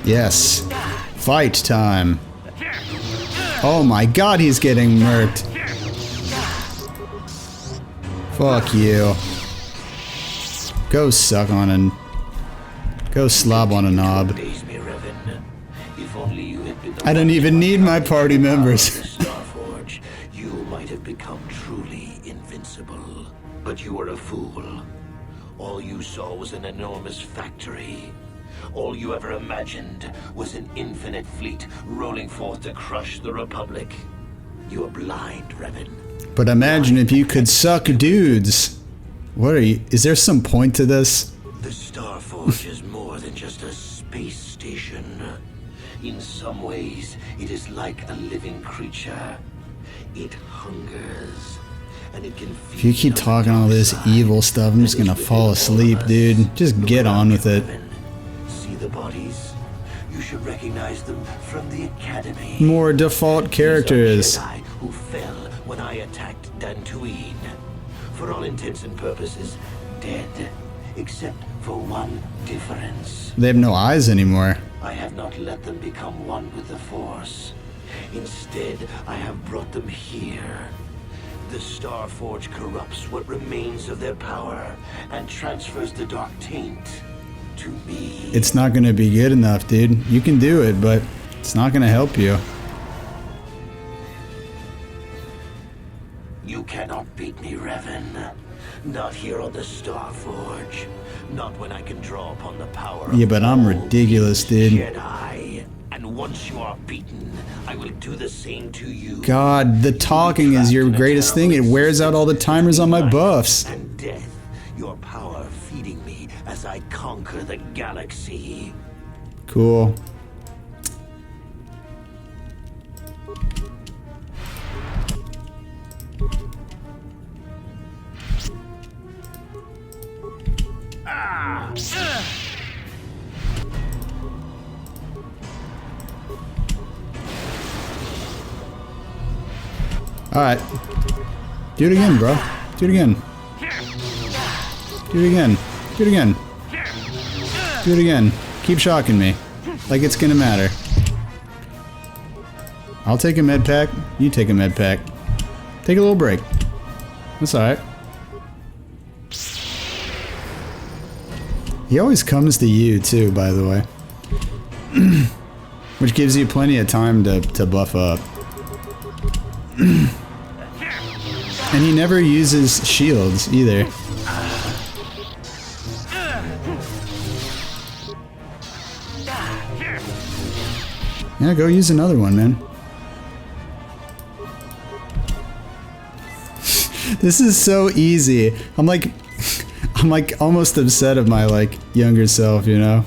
Yes. Fight time. Oh my god, he's getting murked. Fuck you. Go suck on and go slob on a knob. I don't even need my party members. You might have become truly invincible, but you were a fool. All you saw was an enormous factory. All you ever imagined was an infinite fleet rolling forth to crush the Republic. You are blind, Revan. But imagine if you could suck dudes. What are you? Is there some point to this? The Starforge is more than just a space station. In some ways, it is like a living creature. It hungers, and it can feed. If you keep talking all this evil stuff, I'm just gonna fall asleep, dude. Just get on with it. See the bodies? You should recognize them from the Academy. More default characters. These are Jedi who fell when I attacked Dantooine. For all intents and purposes, dead. Except for one difference. They have no eyes anymore. I have not let them become one with the Force. Instead, I have brought them here. The Starforge corrupts what remains of their power and transfers the dark taint to me. It's not gonna be good enough, dude. You can do it, but it's not gonna help you. You cannot beat me, Revan. Not here on the Starforge. Not when I can draw upon the power Yeah, of but I'm all ridiculous, these dude. Jedi. And once you are beaten, I will do the same to you. God, the talking is your greatest thing. It wears out all the timers on my buffs. And death, your power feeding me as I conquer the galaxy. Cool. Alright. Do it again, bro. Do it again. Do it again. Do it again. Do it again. Keep shocking me. Like it's gonna matter. I'll take a med pack. You take a med pack. Take a little break. That's alright. He always comes to you too, by the way. Which gives you plenty of time to buff up. And he never uses shields either. Yeah, go use another one, man. This is so easy. I'm like almost upset of my like younger self, you know?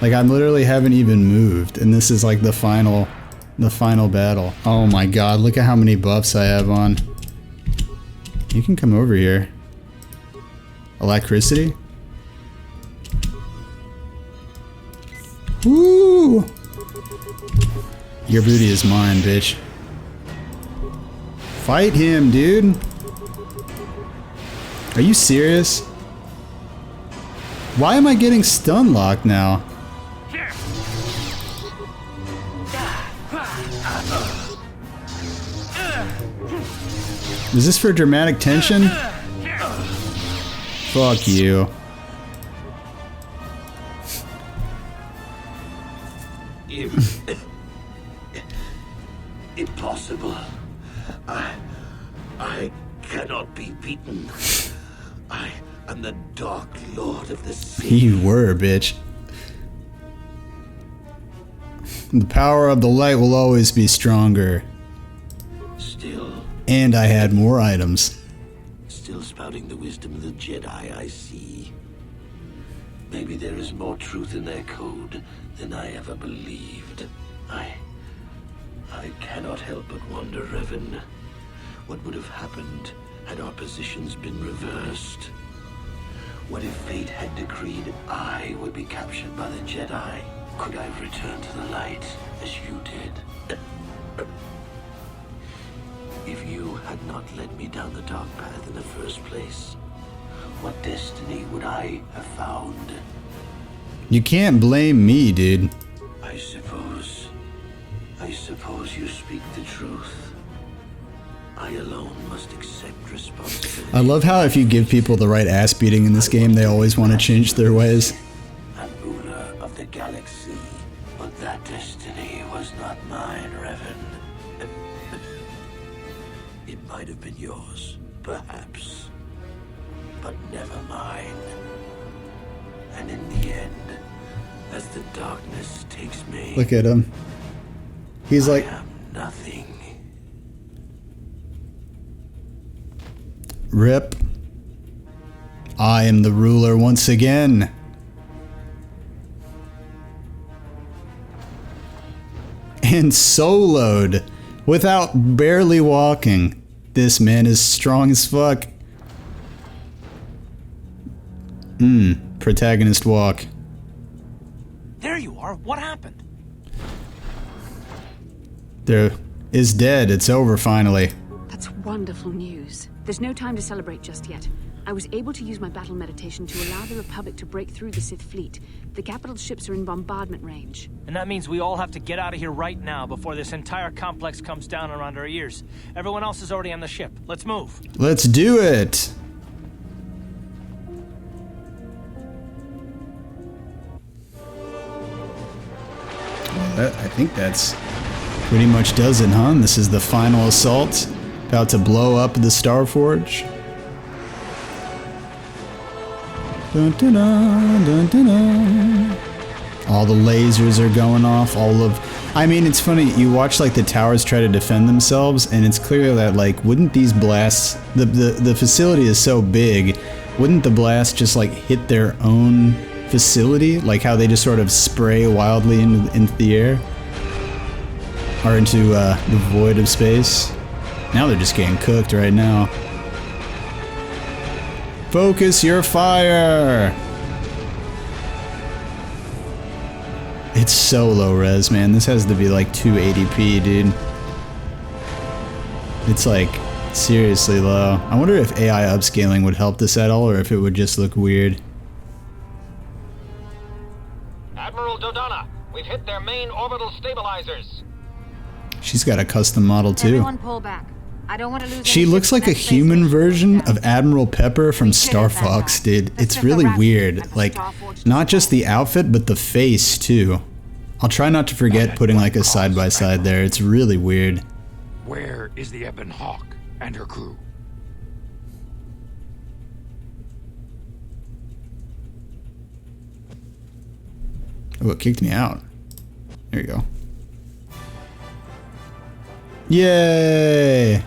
Like I literally haven't even moved, and this is like the final battle. Oh my god, look at how many buffs I have on. You can come over here. Electricity? Woo! Your booty is mine, bitch. Fight him, dude. Are you serious? Why am I getting stun locked now? Is this for dramatic tension? Fuck you. Impossible. I cannot be beaten. I am the Dark Lord of the Sea. You were, bitch. The power of the light will always be stronger. Still. And I had more items. Still spouting the wisdom of the Jedi, I see. Maybe there is more truth in their code than I ever believed. I cannot help but wonder, Revan, what would have happened had our positions been reversed? What if fate had decreed I would be captured by the Jedi? Could I have returned to the light as you did? If you had not led me down the dark path in the first place, what destiny would I have found? You can't blame me, dude. I suppose you speak the truth. I alone must accept responsibility. I love how if you give people the right ass beating in this game, they always want to change their ways. And ruler of the galaxy. But that destiny was not mine, Revan. It might have been yours, perhaps. But never mine. And in the end, as the darkness takes me... Look at him. He's like... I am nothing. Rip. I am the ruler once again. And soloed. Without barely walking. This man is strong as fuck. Protagonist walk. There you are. What happened? There is dead. It's over finally. That's wonderful news. There's no time to celebrate just yet. I was able to use my battle meditation to allow the Republic to break through the Sith fleet. The capital ships are in bombardment range. And that means we all have to get out of here right now before this entire complex comes down around our ears. Everyone else is already on the ship. Let's move. Let's do it. I think that's pretty much does it, huh? This is the final assault. About to blow up the Starforge. Dun, dun, dun, dun, dun, dun. All the lasers are going off. I mean, it's funny. You watch like the towers try to defend themselves, and it's clear that like, wouldn't these blasts? The facility is so big. Wouldn't the blast just like hit their own facility? Like how they just sort of spray wildly into the air, or into the void of space. Now they're just getting cooked right now. Focus your fire! It's so low res, man. This has to be like 280p, dude. It's like seriously low. I wonder if AI upscaling would help this at all, or if it would just look weird. Admiral Dodonna, we've hit their main orbital stabilizers. She's got a custom model too. Everyone pull back. I don't want to lose. She looks like a human version of Admiral Pepper from Star Fox, dude. It's really weird. Like, not just the outfit, but the face too. I'll try not to forget putting like a side-by-side there. It's really weird. Where is the Ebon Hawk and her crew? Oh, it kicked me out. There you go. Yay!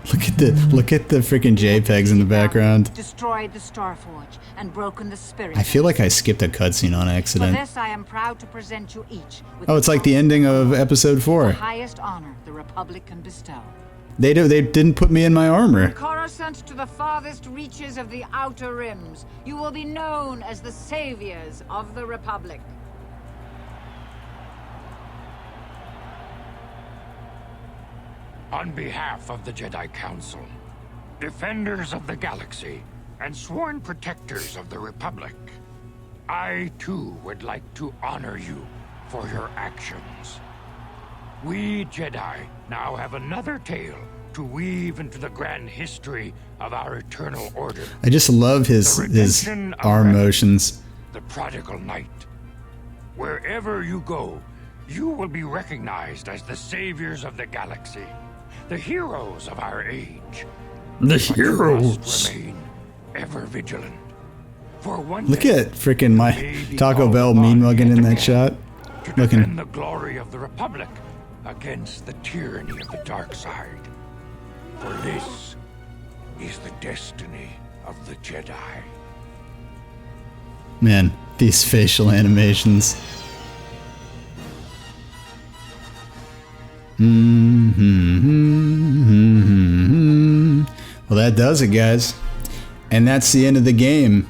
Look at the freaking JPEGs in the background. Destroyed the Starforge and broken the spirit. I feel like I skipped a cutscene on For accident. this, I am proud to present you each with Oh, it's like the ending of episode the 4. highest honor the Republic can bestow. They didn't put me in my armor. Coruscant to the farthest reaches of the Outer Rims, you will be known as the saviors of the Republic. On behalf of the Jedi Council, defenders of the galaxy, and sworn protectors of the Republic, I too would like to honor you for your actions. We Jedi now have another tale to weave into the grand history of our eternal order. I just love his arm motions. The prodigal knight. Wherever you go, you will be recognized as the saviors of the galaxy, the heroes of our age. The But you heroes. must remain ever vigilant. For one Look day, at freaking my Taco Bell mean mugging in that shot. defend Looking. the glory of the Republic against the tyranny of the dark side. For this is the destiny of the Jedi. Man, these facial animations. Well, that does it, guys. And that's the end of the game.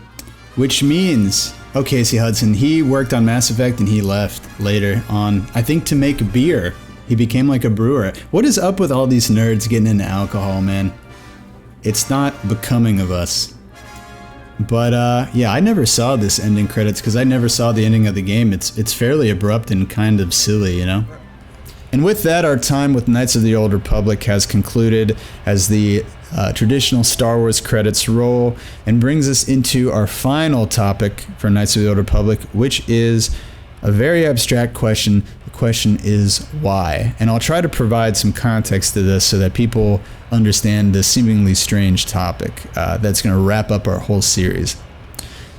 Which means, oh, Casey Hudson, he worked on Mass Effect and he left later on, I think, to make beer. He became like a brewer. What is up with all these nerds getting into alcohol, man? It's not becoming of us. But yeah, I never saw this ending credits because I never saw the ending of the game. It's fairly abrupt and kind of silly, you know? And with that, our time with Knights of the Old Republic has concluded as the traditional Star Wars credits roll and brings us into our final topic for Knights of the Old Republic, which is a very abstract question. The question is why? And I'll try to provide some context to this so that people understand this seemingly strange topic that's going to wrap up our whole series.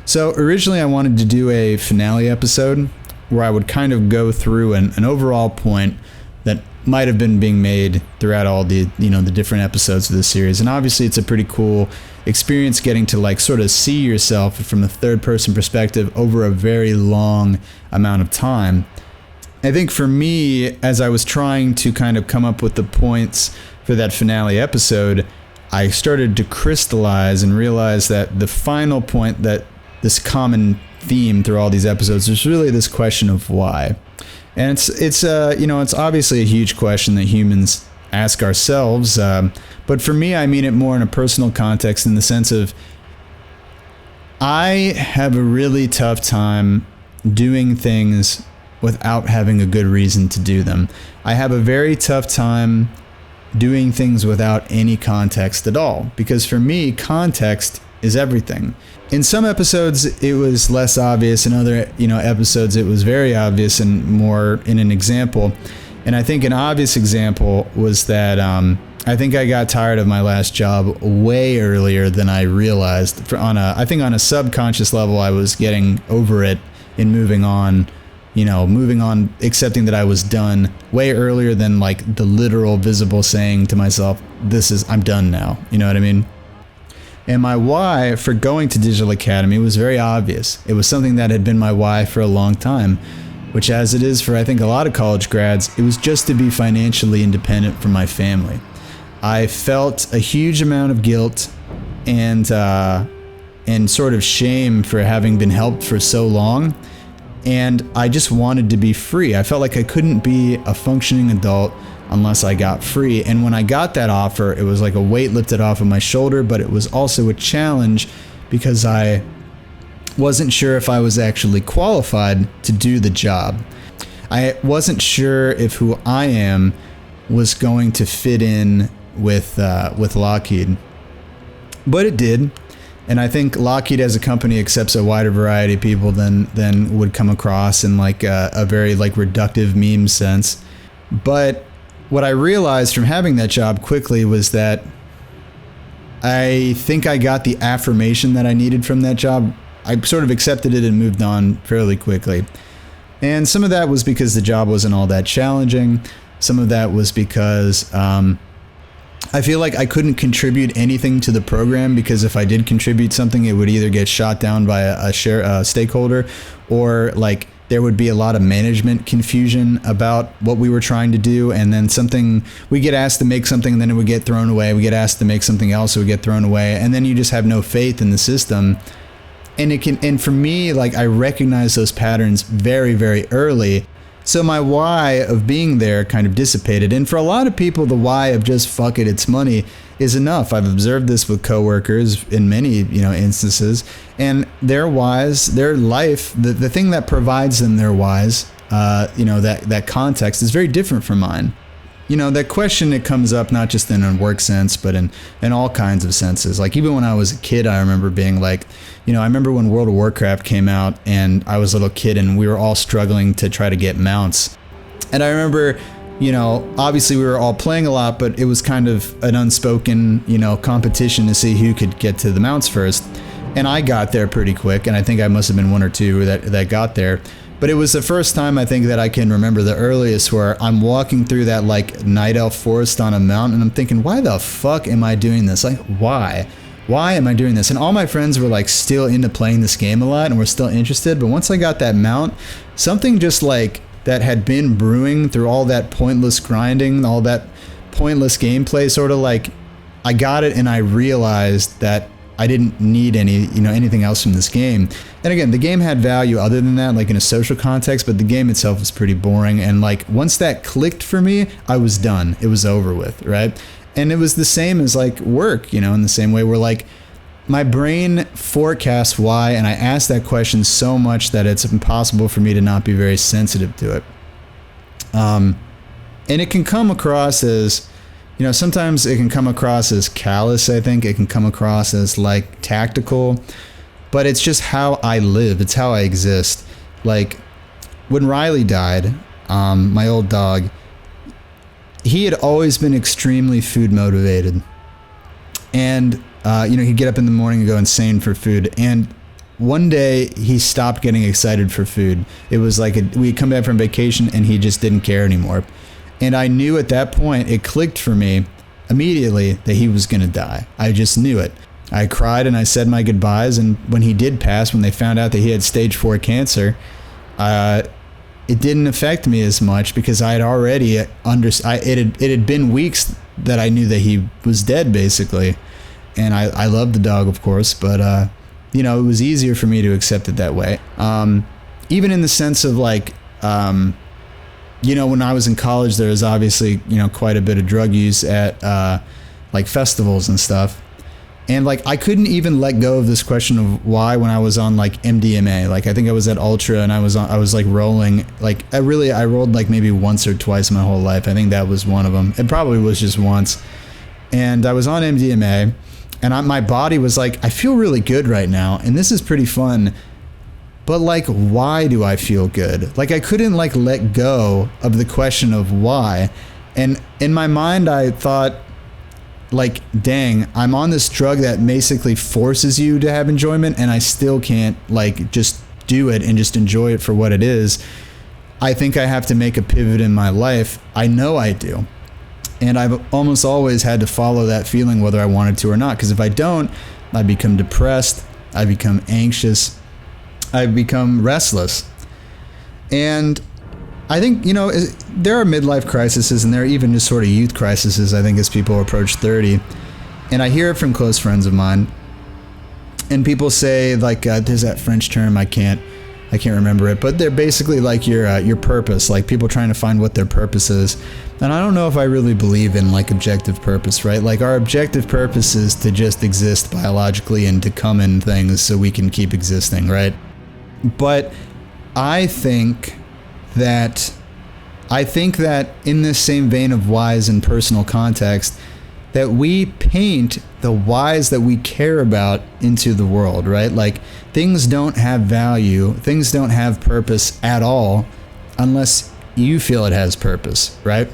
So originally I wanted to do a finale episode where I would kind of go through an overall point that might have been being made throughout all the, you know, the different episodes of this series. And obviously it's a pretty cool experience getting to like sort of see yourself from a third person perspective over a very long amount of time. I think for me, as I was trying to kind of come up with the points for that finale episode, I started to crystallize and realize that the final point, that this common theme through all these episodes, is really this question of why. And it's you know, it's obviously a huge question that humans ask ourselves, but for me, I mean it more in a personal context, in the sense of I have a really tough time doing things without having a good reason to do them. I have a very tough time doing things without any context at all, because for me, context is everything. In some episodes, it was less obvious. In other, you know, episodes, it was very obvious and more in an example. And I think an obvious example was that I think I got tired of my last job way earlier than I realized. I think on a subconscious level, I was getting over it and moving on, accepting that I was done way earlier than like the literal visible saying to myself, I'm done now. You know what I mean? And my why for going to Digital Academy was very obvious. It was something that had been my why for a long time, which, as it is for I think a lot of college grads, it was just to be financially independent from my family. I felt a huge amount of guilt and sort of shame for having been helped for so long, and I just wanted to be free. I felt like I couldn't be a functioning adult unless I got free. And when I got that offer, it was like a weight lifted off of my shoulder, but it was also a challenge because I wasn't sure if I was actually qualified to do the job. I wasn't sure if who I am was going to fit in with Lockheed, but it did. And I think Lockheed as a company accepts a wider variety of people than would come across in like a very like reductive meme sense. But what I realized from having that job quickly was that I think I got the affirmation that I needed from that job. I sort of accepted it and moved on fairly quickly. And some of that was because the job wasn't all that challenging. Some of that was because I feel like I couldn't contribute anything to the program, because if I did contribute something, it would either get shot down by a stakeholder, or like there would be a lot of management confusion about what we were trying to do. And then we get asked to make something and then it would get thrown away. We get asked to make something else, it would get thrown away. And then you just have no faith in the system. And for me, like, I recognize those patterns very, very early. So my why of being there kind of dissipated. And for a lot of people, the why of just fuck it, it's money is enough. I've observed this with coworkers in many, instances, and their whys, their life, the thing that provides them their whys, that context is very different from mine. That question, it comes up not just in a work sense, but in all kinds of senses. Like, even when I was a kid, I remember being like, I remember when World of Warcraft came out and I was a little kid and we were all struggling to try to get mounts. And I remember, obviously we were all playing a lot, but it was kind of an unspoken, competition to see who could get to the mounts first. And I got there pretty quick, and I think I must have been one or two that got there. But it was the first time I think that I can remember, the earliest, where I'm walking through that like night elf forest on a mountain and I'm thinking, why the fuck am I doing this? Like, why? Why am I doing this? And all my friends were like still into playing this game a lot and were still interested. But once I got that mount, something just like that had been brewing through all that pointless grinding, all that pointless gameplay, sort of like I got it and I realized that I didn't need anything else from this game. And again, the game had value other than that, like in a social context, but the game itself was pretty boring. And like once that clicked for me, I was done. It was over with, right? And it was the same as like work, in the same way where like my brain forecasts why, and I ask that question so much that it's impossible for me to not be very sensitive to it. And it can come across as, sometimes it can come across as callous, I think. It can come across as like tactical, but it's just how I live. It's how I exist. Like when Riley died, my old dog, he had always been extremely food motivated. And, he'd get up in the morning and go insane for food. And one day he stopped getting excited for food. It was like we'd come back from vacation and he just didn't care anymore. And I knew at that point, it clicked for me immediately that he was going to die. I just knew it. I cried and I said my goodbyes. And when he did pass, when they found out that he had stage 4 cancer, it didn't affect me as much because I had already it had been weeks that I knew that he was dead, basically. And I loved the dog, of course, but it was easier for me to accept it that way. Even in the sense of like, when I was in college, there was obviously, quite a bit of drug use at like festivals and stuff. And like, I couldn't even let go of this question of why when I was on like MDMA. Like, I think I was at Ultra and I was like rolling, like I rolled like maybe once or twice my whole life. I think that was one of them. It probably was just once. And I was on MDMA and my body was like, I feel really good right now. And this is pretty fun. but like, why do I feel good? Like, I couldn't like let go of the question of why. And in my mind, I thought, like, dang, I'm on this drug that basically forces you to have enjoyment, and I still can't like just do it and just enjoy it for what it is. I think I have to make a pivot in my life. I know I do. And I've almost always had to follow that feeling whether I wanted to or not. Because if I don't, I become depressed, I become anxious, I become restless. And I think, you know, there are midlife crises, and there are even just sort of youth crises, I think, as people approach 30. And I hear it from close friends of mine. And people say, like, there's that French term, I can't remember it, but they're basically like your purpose, like people trying to find what their purpose is. And I don't know if I really believe in like objective purpose, right? Like our objective purpose is to just exist biologically and to come in things so we can keep existing, right? But I think that in this same vein of whys in personal context, that we paint the whys that we care about into the world, right? Like things don't have value, things don't have purpose at all unless you feel it has purpose, right?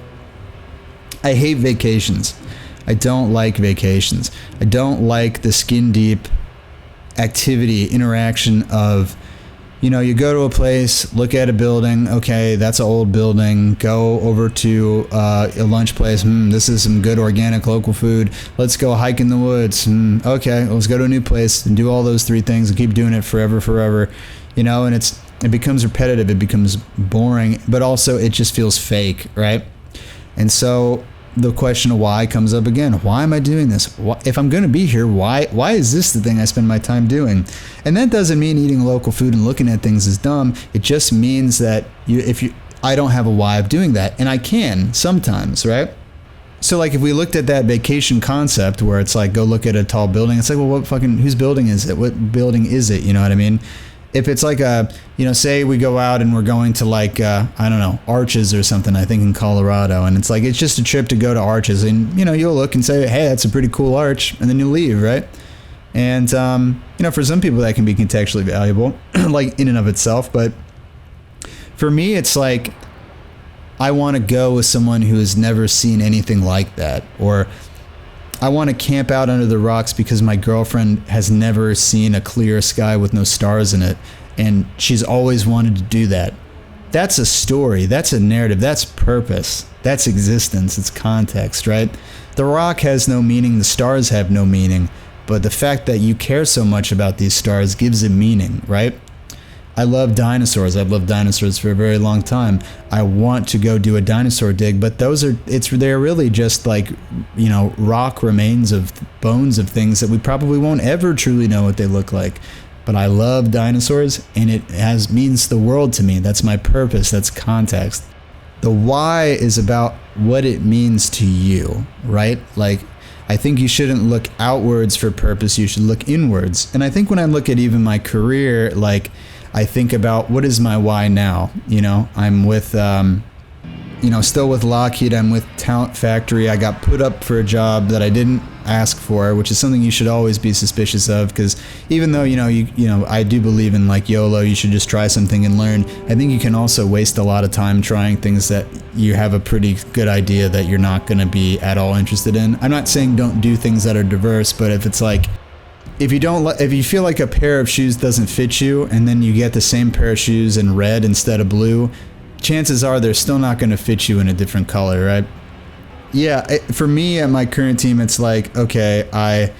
I hate vacations. I don't like vacations. I don't like the skin deep activity, interaction of, you know, you go to a place, look at a building, okay, that's an old building, go over to a lunch place, this is some good organic local food, let's go hike in the woods, okay, let's go to a new place and do all those three things and keep doing it forever, you know, and it becomes repetitive, it becomes boring, but also it just feels fake, right? And so the question of why comes up again. Why am I doing this? If I'm going to be here, why is this the thing I spend my time doing? And that doesn't mean eating local food and looking at things is dumb. It just means that I don't have a why of doing that, and I can sometimes, right? So like if we looked at that vacation concept where it's like go look at a tall building, it's like, well, whose building is it? What building is it? You know what I mean? If it's like say we go out and we're going to like, I don't know, Arches or something, I think in Colorado, and it's like, it's just a trip to go to Arches, and, you know, you'll look and say, hey, that's a pretty cool arch, and then you leave, right? And, you know, for some people that can be contextually valuable, like in and of itself, but for me, it's like, I want to go with someone who has never seen anything like that, or I want to camp out under the rocks because my girlfriend has never seen a clear sky with no stars in it, and she's always wanted to do that. That's a story, that's a narrative, that's purpose, that's existence, it's context, right? The rock has no meaning, the stars have no meaning, but the fact that you care so much about these stars gives it meaning, right? I love dinosaurs. I've loved dinosaurs for a very long time. I want to go do a dinosaur dig, but they're really just like, you know, rock remains of bones of things that we probably won't ever truly know what they look like. But I love dinosaurs, and it means the world to me. That's my purpose. That's context. The why is about what it means to you, right? Like, I think you shouldn't look outwards for purpose. You should look inwards. And I think when I look at even my career, like, I think about what is my why now? You know, I'm with, still with Lockheed. I'm with Talent Factory. I got put up for a job that I didn't ask for, which is something you should always be suspicious of, because even though, I do believe in like YOLO, you should just try something and learn. I think you can also waste a lot of time trying things that you have a pretty good idea that you're not going to be at all interested in. I'm not saying don't do things that are diverse, but if it's like, if you feel like a pair of shoes doesn't fit you, and then you get the same pair of shoes in red instead of blue, chances are they're still not going to fit you in a different color, right? Yeah, for me at my current team, it's like, okay, I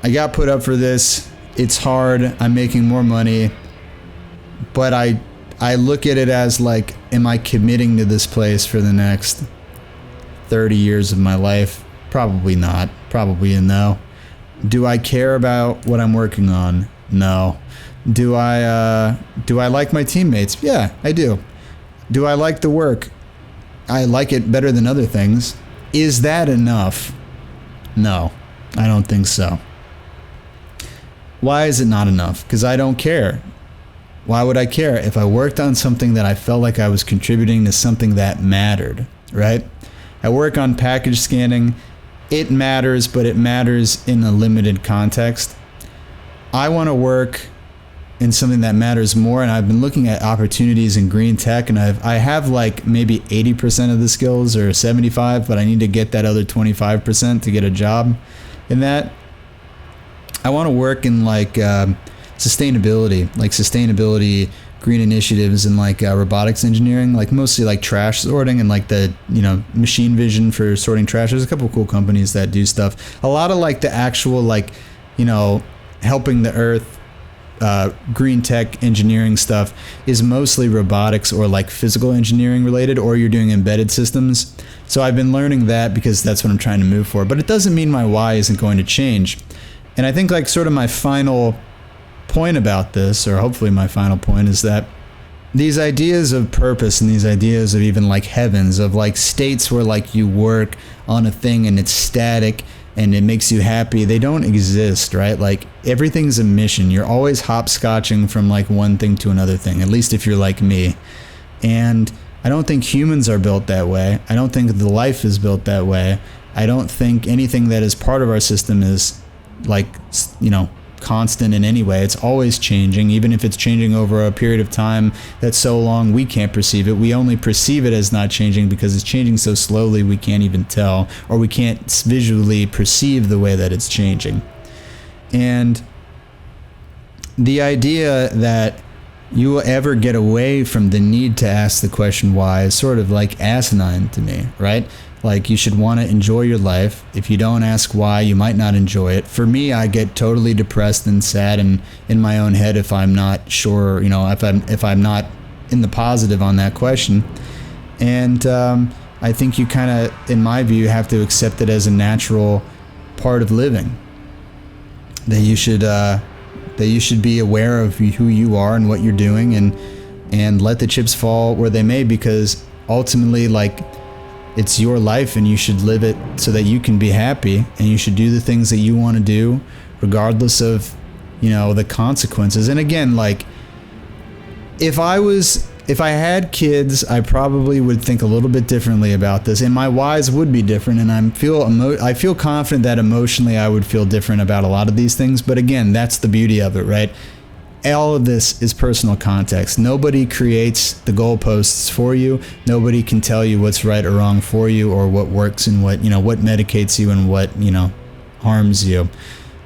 got put up for this. It's hard. I'm making more money, but I look at it as like, am I committing to this place for the next 30 years of my life? Probably not. Probably a no. Do I care about what I'm working on? No. Do I like my teammates? Yeah, I do. Do I like the work? I like it better than other things. Is that enough? No, I don't think so. Why is it not enough? Because I don't care. Why would I care? If I worked on something that I felt like I was contributing to something that mattered, right? I work on package scanning. It matters, but it matters in a limited context. I want to work in something that matters more, and I've been looking at opportunities in green tech, and I have like maybe 80% of the skills or 75, but I need to get that other 25% to get a job in that. I want to work in like sustainability, green initiatives, and like robotics engineering, like mostly like trash sorting and like the, you know, machine vision for sorting trash. There's a couple of cool companies that do stuff. A lot of like the actual like, you know, helping the earth, green tech engineering stuff is mostly robotics or like physical engineering related, or you're doing embedded systems. So I've been learning that because that's what I'm trying to move for, but it doesn't mean my why isn't going to change. And I think like sort of my final point about this, or hopefully my final point, is that these ideas of purpose and these ideas of even like heavens, of like states where like you work on a thing and it's static and it makes you happy, they don't exist, right? Like everything's a mission. You're always hopscotching from like one thing to another thing, at least if you're like me. And I don't think humans are built that way. I don't think the life is built that way. I don't think anything that is part of our system is like, you know, constant in any way. It's always changing, even if it's changing over a period of time that's so long we can't perceive it. We only perceive it as not changing because it's changing so slowly we can't even tell, or we can't visually perceive the way that it's changing. And the idea that you will ever get away from the need to ask the question why is sort of like asinine to me, right? Like, you should want to enjoy your life. If you don't ask why, you might not enjoy it. For me, I get totally depressed and sad and in my own head if I'm not sure, you know, if I'm not in the positive on that question. And I think you kind of, in my view, have to accept it as a natural part of living. That you should be aware of who you are and what you're doing, and let the chips fall where they may, because ultimately, like, it's your life and you should live it so that you can be happy, and you should do the things that you want to do regardless of, you know, the consequences. And again, like, if I had kids, I probably would think a little bit differently about this, and my whys would be different, and I feel confident that emotionally I would feel different about a lot of these things. But again, that's the beauty of it, right? All of this is personal context. Nobody creates the goalposts for you. Nobody can tell you what's right or wrong for you, or what works and what medicates you and what, you know, harms you.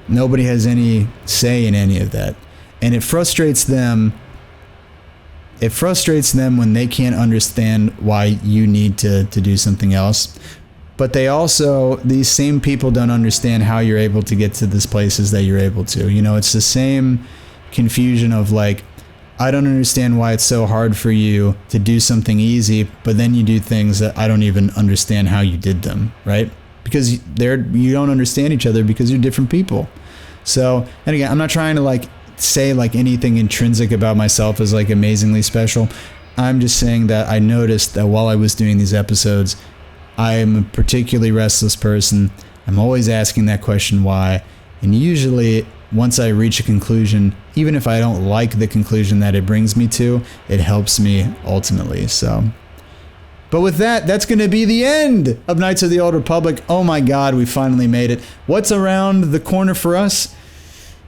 Nobody has any say in any of that. And it frustrates them. It frustrates them when they can't understand why you need to do something else. But these same people don't understand how you're able to get to these places that you're able to. You know, it's the same confusion of like, I don't understand why it's so hard for you to do something easy, but then you do things that I don't even understand how you did them, right? Because you don't understand each other because you're different people. So, and again, I'm not trying to like say like anything intrinsic about myself is like amazingly special. I'm just saying that I noticed that while I was doing these episodes, I am a particularly restless person. I'm always asking that question why, and usually once I reach a conclusion, even if I don't like the conclusion that it brings me to, it helps me ultimately. So, but with that, that's going to be the end of Knights of the Old Republic. Oh my God, we finally made it. What's around the corner for us?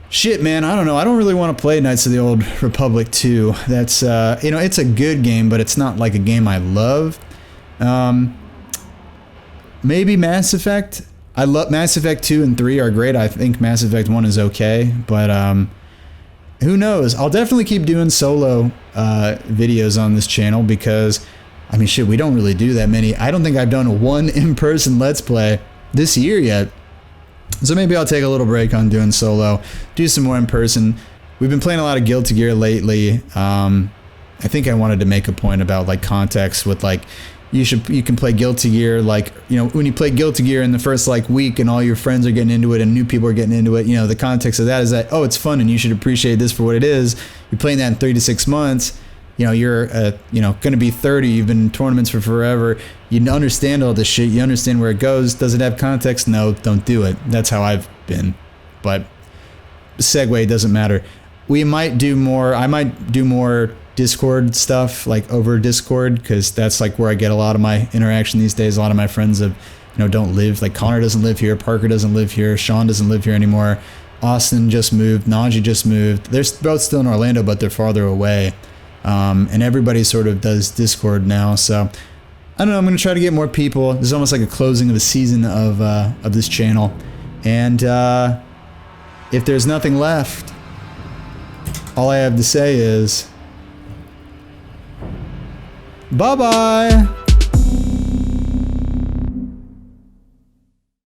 Shit, man, I don't know. I don't really want to play Knights of the Old Republic 2. That's, you know, it's a good game, but it's not like a game I love. Maybe Mass Effect. I love Mass Effect 2 and 3 are great. I think Mass Effect 1 is okay, but who knows? I'll definitely keep doing solo videos on this channel because, I mean, shit, we don't really do that many. I don't think I've done one in-person Let's Play this year yet. So maybe I'll take a little break on doing solo, do some more in person. We've been playing a lot of Guilty Gear lately. I think I wanted to make a point about like context with like, you can play Guilty Gear, like, you know, when you play Guilty Gear in the first like week and all your friends are getting into it and new people are getting into it, you know, the context of that is that, oh, it's fun and you should appreciate this for what it is. You're playing that in 3 to 6 months. You know, you're, you know, going to be 30. You've been in tournaments for forever. You understand all this shit. You understand where it goes. Does it have context? No, don't do it. That's how I've been. But segue doesn't matter. I might do more Discord stuff, like over Discord, because that's like where I get a lot of my interaction these days. A lot of my friends don't live, like Connor doesn't live here, Parker doesn't live here, Sean doesn't live here anymore. Austin just moved. Najee just moved. They're both still in Orlando, but they're farther away. And everybody sort of does Discord now. So I don't know. I'm going to try to get more people. This is almost like a closing of a season of this channel. And if there's nothing left, all I have to say is bye-bye.